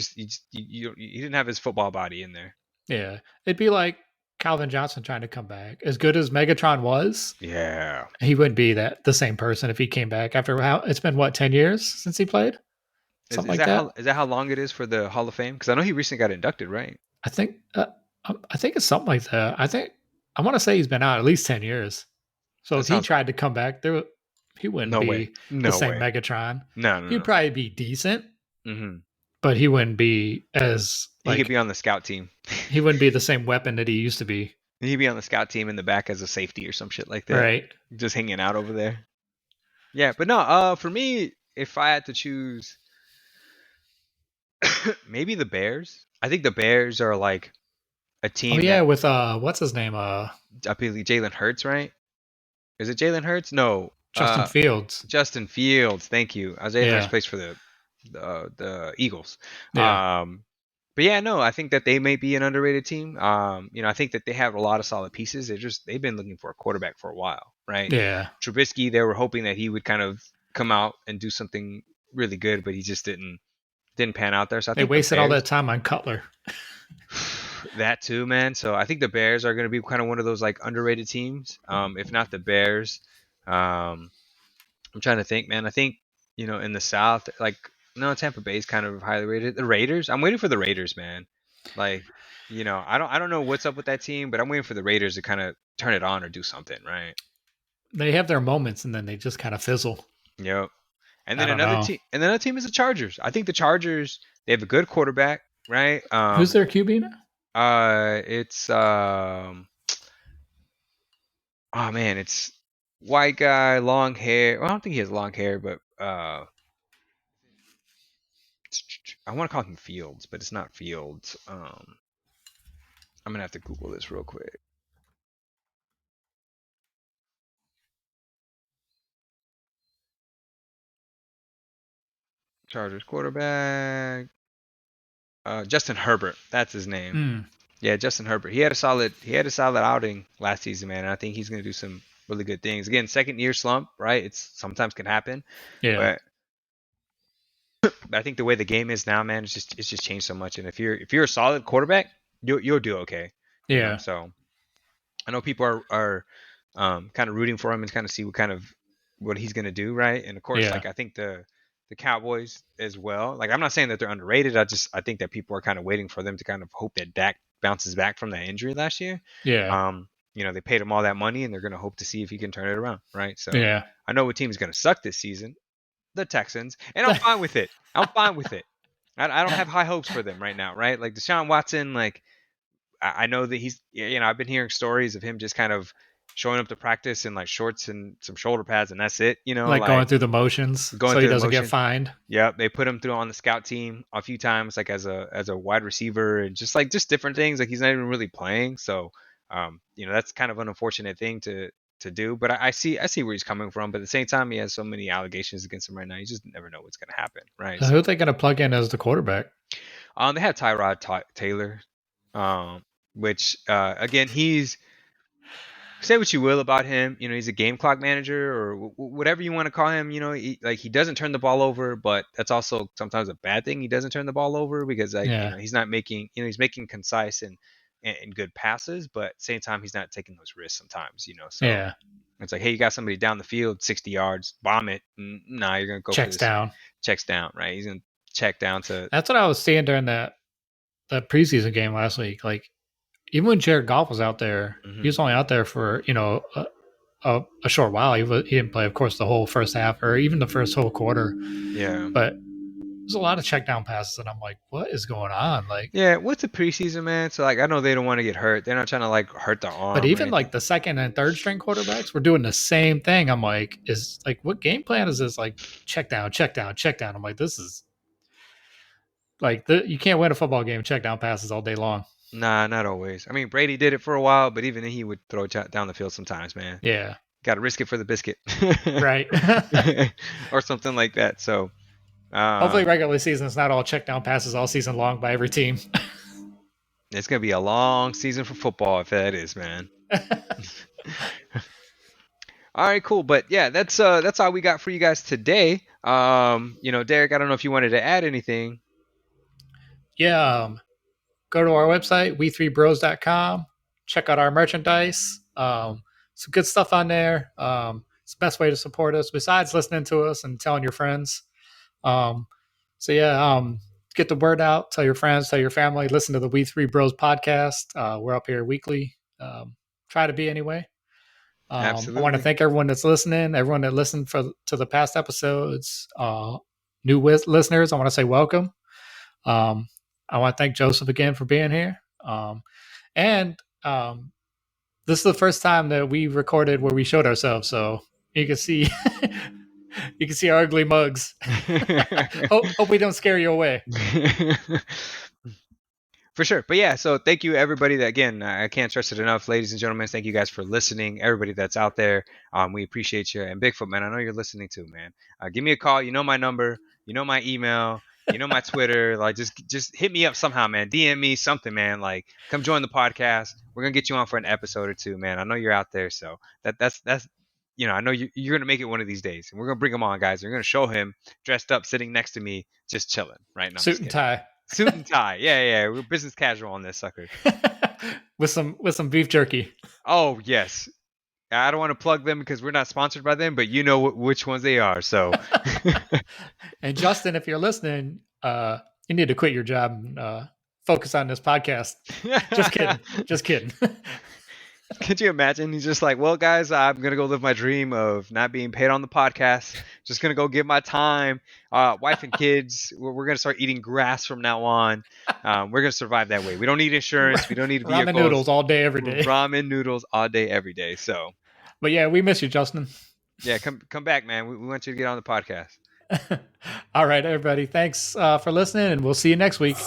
Speaker 2: didn't have his football body in there.
Speaker 1: Yeah. It'd be like Calvin Johnson trying to come back. As good as Megatron was,
Speaker 2: Yeah.
Speaker 1: he wouldn't be the same person if he came back after how it's been 10 years since he played?
Speaker 2: Is,
Speaker 1: Something
Speaker 2: is
Speaker 1: like
Speaker 2: that
Speaker 1: that.
Speaker 2: how long it is for the Hall of Fame? Because I know he recently got inducted, right?
Speaker 1: I think I think it's something like that. I want to say he's been out at least 10 years. So
Speaker 2: That
Speaker 1: if he
Speaker 2: sounds right.
Speaker 1: tried to come back, he wouldn't
Speaker 2: No way.
Speaker 1: be the
Speaker 2: No
Speaker 1: same
Speaker 2: way.
Speaker 1: Megatron.
Speaker 2: No, no,
Speaker 1: He'd
Speaker 2: no.
Speaker 1: probably be decent,
Speaker 2: Hmm.
Speaker 1: but he wouldn't be as
Speaker 2: He could
Speaker 1: like
Speaker 2: be on the scout team.
Speaker 1: he wouldn't be the same weapon that he used to be.
Speaker 2: He'd be on the scout team in the back as a safety or some shit like that,
Speaker 1: Right.
Speaker 2: just hanging out over there. Yeah, but no. For me, if I had to choose, maybe the Bears. I think the Bears are like a
Speaker 1: Oh
Speaker 2: team
Speaker 1: yeah,
Speaker 2: that
Speaker 1: with what's his name?
Speaker 2: I believe Jalen Hurts, right? Is it Jalen Hurts? No.
Speaker 1: Justin Fields.
Speaker 2: Justin Fields. Thank you. Jalen Hurts
Speaker 1: Yeah.
Speaker 2: plays for the Eagles.
Speaker 1: Yeah.
Speaker 2: But yeah, no, I think that they may be an underrated team. I think that they have a lot of solid pieces. They've been looking for a quarterback for a while, right?
Speaker 1: Yeah.
Speaker 2: Trubisky, they were hoping that he would kind of come out and do something really good, but he just didn't pan out there. So I
Speaker 1: They
Speaker 2: think the
Speaker 1: wasted all that
Speaker 2: Bears,
Speaker 1: time on Cutler.
Speaker 2: that too, man. So I think the Bears are going to be kind of one of those like underrated teams. If not the Bears, um, I'm trying to think, man. I think in the South, like no, Tampa Bay is kind of highly rated. The Raiders, I'm waiting for the Raiders, man. Like, I don't know what's up with that team, but I'm waiting for the Raiders to kind of turn it on or do something, right?
Speaker 1: They have their moments and then they just kind of fizzle.
Speaker 2: Yep. And
Speaker 1: I
Speaker 2: then
Speaker 1: don't know.
Speaker 2: another team is the Chargers. I think the Chargers, they have a good quarterback, right?
Speaker 1: Who's their QB now?
Speaker 2: It's oh man, it's white guy, long hair. Well, I don't think he has long hair, but I want to call him Fields, but it's not Fields. I'm gonna have to Google this real quick. Chargers quarterback, Justin Herbert. That's his name.
Speaker 1: Mm,
Speaker 2: Yeah, Justin Herbert. He had a solid outing last season, man. And I think he's gonna do some really good things. Again, second year slump, right? It's sometimes can happen,
Speaker 1: yeah.
Speaker 2: but I think the way the game is now, man, it's just changed so much. And if you're a solid quarterback, you'll do okay.
Speaker 1: Yeah.
Speaker 2: So I know people are kind of rooting for him and kind of see what he's gonna do, right? And of course,
Speaker 1: Yeah.
Speaker 2: like I think the Cowboys as well. Like I'm not saying that they're underrated. I think that people are kind of waiting for them to kind of hope that Dak bounces back from that injury last year.
Speaker 1: Yeah.
Speaker 2: They paid him all that money and they're gonna hope to see if he can turn it around, right? So
Speaker 1: Yeah.
Speaker 2: I know what team is gonna suck this season, the Texans, and I'm fine with it. I'm fine with it. I don't have high hopes for them right now, right? Like Deshaun Watson, like I know that I've been hearing stories of him just kind of showing up to practice in like shorts and some shoulder pads, and that's it.
Speaker 1: Like going
Speaker 2: Like
Speaker 1: through the motions
Speaker 2: going
Speaker 1: so he
Speaker 2: through the
Speaker 1: doesn't get
Speaker 2: motion.
Speaker 1: fined.
Speaker 2: Yep, they put him through on the scout team a few times, like as a wide receiver, and just different things. Like he's not even really playing, so that's kind of an unfortunate thing to do. But I see where he's coming from. But at the same time, he has so many allegations against him right now. You just never know what's gonna happen, right?
Speaker 1: So who are
Speaker 2: So
Speaker 1: they going to plug in as the quarterback?
Speaker 2: they have Tyrod Taylor, um, which again he's say what you will about him. He's a game clock manager or whatever you want to call him. He doesn't turn the ball over, but that's also sometimes a bad thing. He doesn't turn the ball over because
Speaker 1: Yeah.
Speaker 2: he's not making he's making concise and good passes, but at the same time he's not taking those risks sometimes. So
Speaker 1: Yeah.
Speaker 2: it's like, hey, you got somebody down the field, 60 yards, bomb it. Nah, you're gonna go for
Speaker 1: Checks
Speaker 2: this
Speaker 1: down.
Speaker 2: checks down, right? He's gonna check down to
Speaker 1: That's what I was seeing during that preseason game last week. Like even when Jared Goff was out there, he
Speaker 2: mhm.
Speaker 1: was only out there for a short while. He didn't play, of course, the whole first half or even the first whole quarter.
Speaker 2: Yeah.
Speaker 1: But there's a lot of check down passes, and I'm like, what is going on? Like,
Speaker 2: Yeah, what's the preseason, man? So like, I know they don't want to get hurt. They're not trying to like hurt the
Speaker 1: but
Speaker 2: arm or
Speaker 1: even
Speaker 2: anything.
Speaker 1: like the second and third string quarterbacks were doing the same thing. I'm like, what game plan is this? Like, check down, check down, check down. I'm like, this is Like you can't win a football game check down passes all day long.
Speaker 2: Nah, not always. I mean, Brady did it for a while, but even then he would throw it down the field sometimes, man.
Speaker 1: Yeah.
Speaker 2: Got to risk it for the biscuit,
Speaker 1: Right.
Speaker 2: or something like that. So,
Speaker 1: Hopefully,
Speaker 2: um,
Speaker 1: regular season is not all check down passes all season long by every team.
Speaker 2: it's gonna be a long season for football if that is, man. All right, cool. But yeah, that's all we got for you guys today. Derek, I don't know if you wanted to add anything.
Speaker 1: Yeah. Go to our website, we3bros.com. Check out our merchandise. Some good stuff on there. It's the best way to support us besides listening to us and telling your friends. Um, get the word out. Tell your friends, tell your family. Listen to the We Three Bros podcast. We're up here weekly. Try to be anyway. I want to
Speaker 2: Absolutely.
Speaker 1: thank everyone that's listening, everyone that listened to the past episodes. New listeners, I want to say welcome. I want to thank Joseph again for being here. And this is the first time that we recorded where we showed ourselves, so you can see you can see our ugly mugs. Hope we don't scare you away.
Speaker 2: For sure. But yeah, so thank you everybody that, again, I can't stress it enough, ladies and gentlemen. Thank you guys for listening. Everybody that's out there, we appreciate you. And Bigfoot, man, I know you're listening too, man. Give me a call. You know my number. You know my email. You know my Twitter. Like, just hit me up somehow, man. DM me something, man. Like, come join the podcast. We're gonna get you on for an episode or two, man. I know you're out there, so that's I know you're gonna make it one of these days, and we're gonna bring him on, guys. We're gonna show him dressed up, sitting next to me, just chilling. Right now, I'm
Speaker 1: Suit
Speaker 2: just
Speaker 1: and
Speaker 2: kidding.
Speaker 1: tie.
Speaker 2: Suit and tie. Yeah. We're business casual on this sucker.
Speaker 1: with some beef jerky.
Speaker 2: Oh, yes. I don't want to plug them because we're not sponsored by them, but you know which ones they are. So,
Speaker 1: And Justin, if you're listening, you need to quit your job and focus on this podcast. Just kidding. Just kidding.
Speaker 2: could you imagine? He's just like, well, guys, I'm going to go live my dream of not being paid on the podcast. Just going to go give my time, wife and kids. We're going to start eating grass from now on. We're going to survive that way. We don't need insurance. We don't need vehicles.
Speaker 1: Ramen noodles all day, every day.
Speaker 2: Ramen noodles all day, every day. So,
Speaker 1: but yeah, we miss you, Justin.
Speaker 2: Yeah, come back, man. We want you to get on the podcast.
Speaker 1: All right, everybody. Thanks for listening, and we'll see you next week.